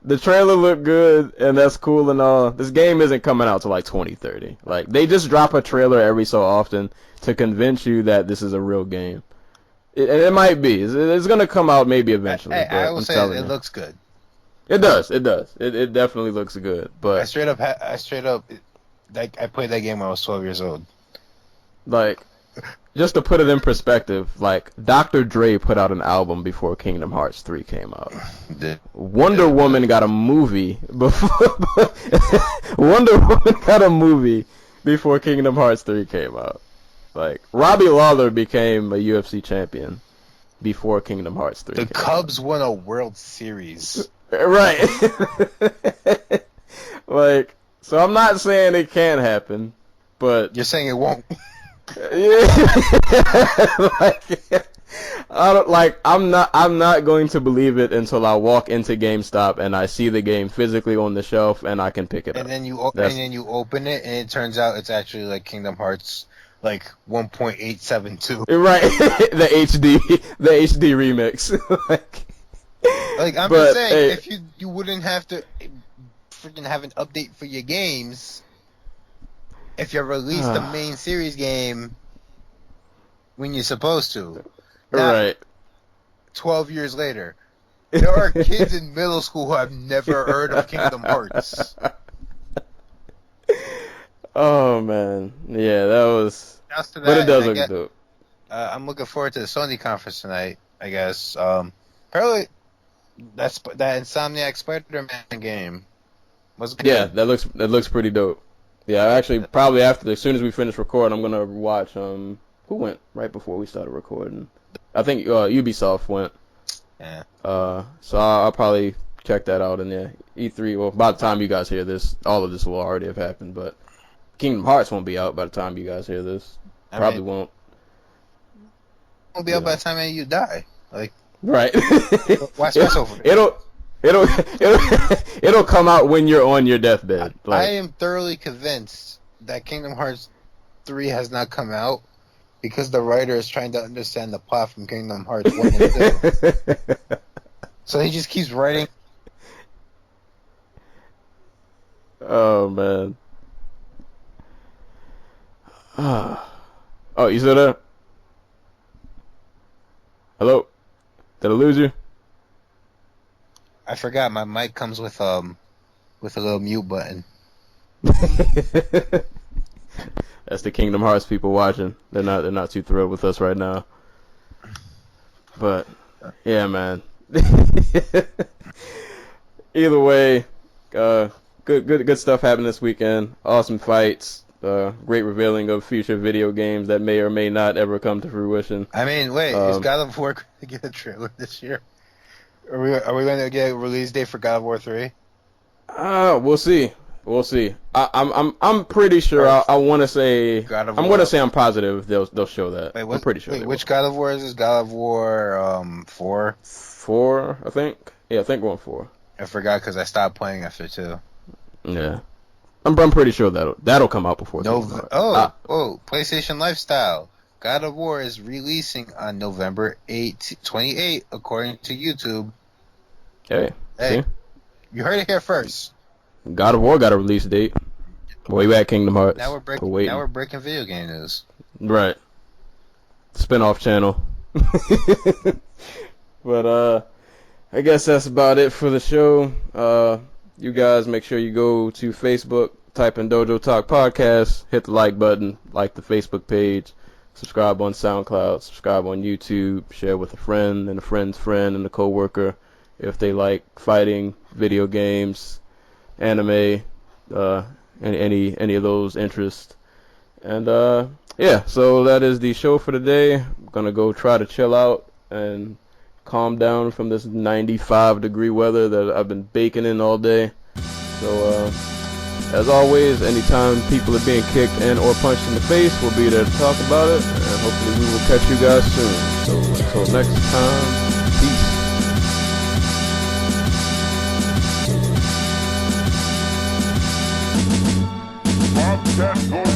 the trailer looked good, and that's cool and all. This game isn't coming out till like 2030. Like, they just drop a trailer every so often to convince you that this is a real game. It might be. It's going to come out maybe eventually. I will say it looks good. It does. It definitely looks good. But I straight up, like, I played that game when I was 12 years old. Like, just to put it in perspective, like, Dr. Dre put out an album before Kingdom Hearts 3 came out. Wonder Woman got a movie before Wonder Woman got a movie before Kingdom Hearts 3 came out. Like, Robbie Lawler became a UFC champion before Kingdom Hearts 3 The Cubs won a World Series. Right. Like, so I'm not saying it can't happen, but You're saying it won't. Yeah. I'm not going to believe it until I walk into GameStop and I see the game physically on the shelf and I can pick it up. And then you open it and it turns out it's actually like Kingdom Hearts like 1.872. Right. the HD remix. Like I'm just saying, if you wouldn't have to freaking have an update for your games if you release the main series game when you're supposed to. Now, right. 12 years later, there are kids in middle school who have never heard of Kingdom Hearts. Oh man, yeah, that was. But it does look dope. I'm looking forward to the Sony conference tonight. I guess. Apparently, that Insomniac Spider-Man game was good. Yeah, that looks pretty dope. Yeah, actually, probably as soon as we finish recording, I'm gonna watch. Who went right before we started recording? I think Ubisoft went. Yeah. So I'll probably check that out. And yeah, E3. Well, by the time you guys hear this, all of this will already have happened. But Kingdom Hearts won't be out by the time you guys hear this. Probably won't. Won't be out by the time you die. Like. Right. Watch this over. It'll come out when you're on your deathbed. I am thoroughly convinced that Kingdom Hearts 3 has not come out because the writer is trying to understand the plot from Kingdom Hearts 1 and 2. So he just keeps writing. Oh man. Oh, you still there? Hello? Did I lose you? I forgot my mic comes with a little mute button. That's the Kingdom Hearts people watching. They're not too thrilled with us right now. But yeah, man. Either way, good stuff happened this weekend. Awesome fights. Great revealing of future video games that may or may not ever come to fruition. I mean, wait, is God of War going to get a trailer this year? Are we going to get a release date for God of War 3? We'll see. We'll see. I'm pretty sure. I want to say. I'm going to say I'm positive they'll show that. Wait, I'm pretty sure. Wait, which God of War is this? God of War 4? 4, I think. Yeah, I think we're on 4. I forgot because I stopped playing after 2. Yeah. I'm pretty sure that'll come out before. PlayStation Lifestyle. God of War is releasing on November 28, according to YouTube. Hey, see? You heard it here first. God of War got a release date. Way back Kingdom Hearts. Now we're breaking video game news. Right. Spin-off channel. But I guess that's about it for the show. You guys make sure you go to Facebook, type in Dojo Talk Podcast, hit the like button, like the Facebook page, subscribe on SoundCloud, subscribe on YouTube, share with a friend and a friend's friend and a coworker if they like fighting, video games, anime, any of those interests. And yeah, so that is the show for today. I'm gonna go try to chill out and calm down from this 95-degree weather that I've been baking in all day. So as always, anytime people are being kicked and or punched in the face, we'll be there to talk about it, and hopefully we will catch you guys soon. So until next time, peace.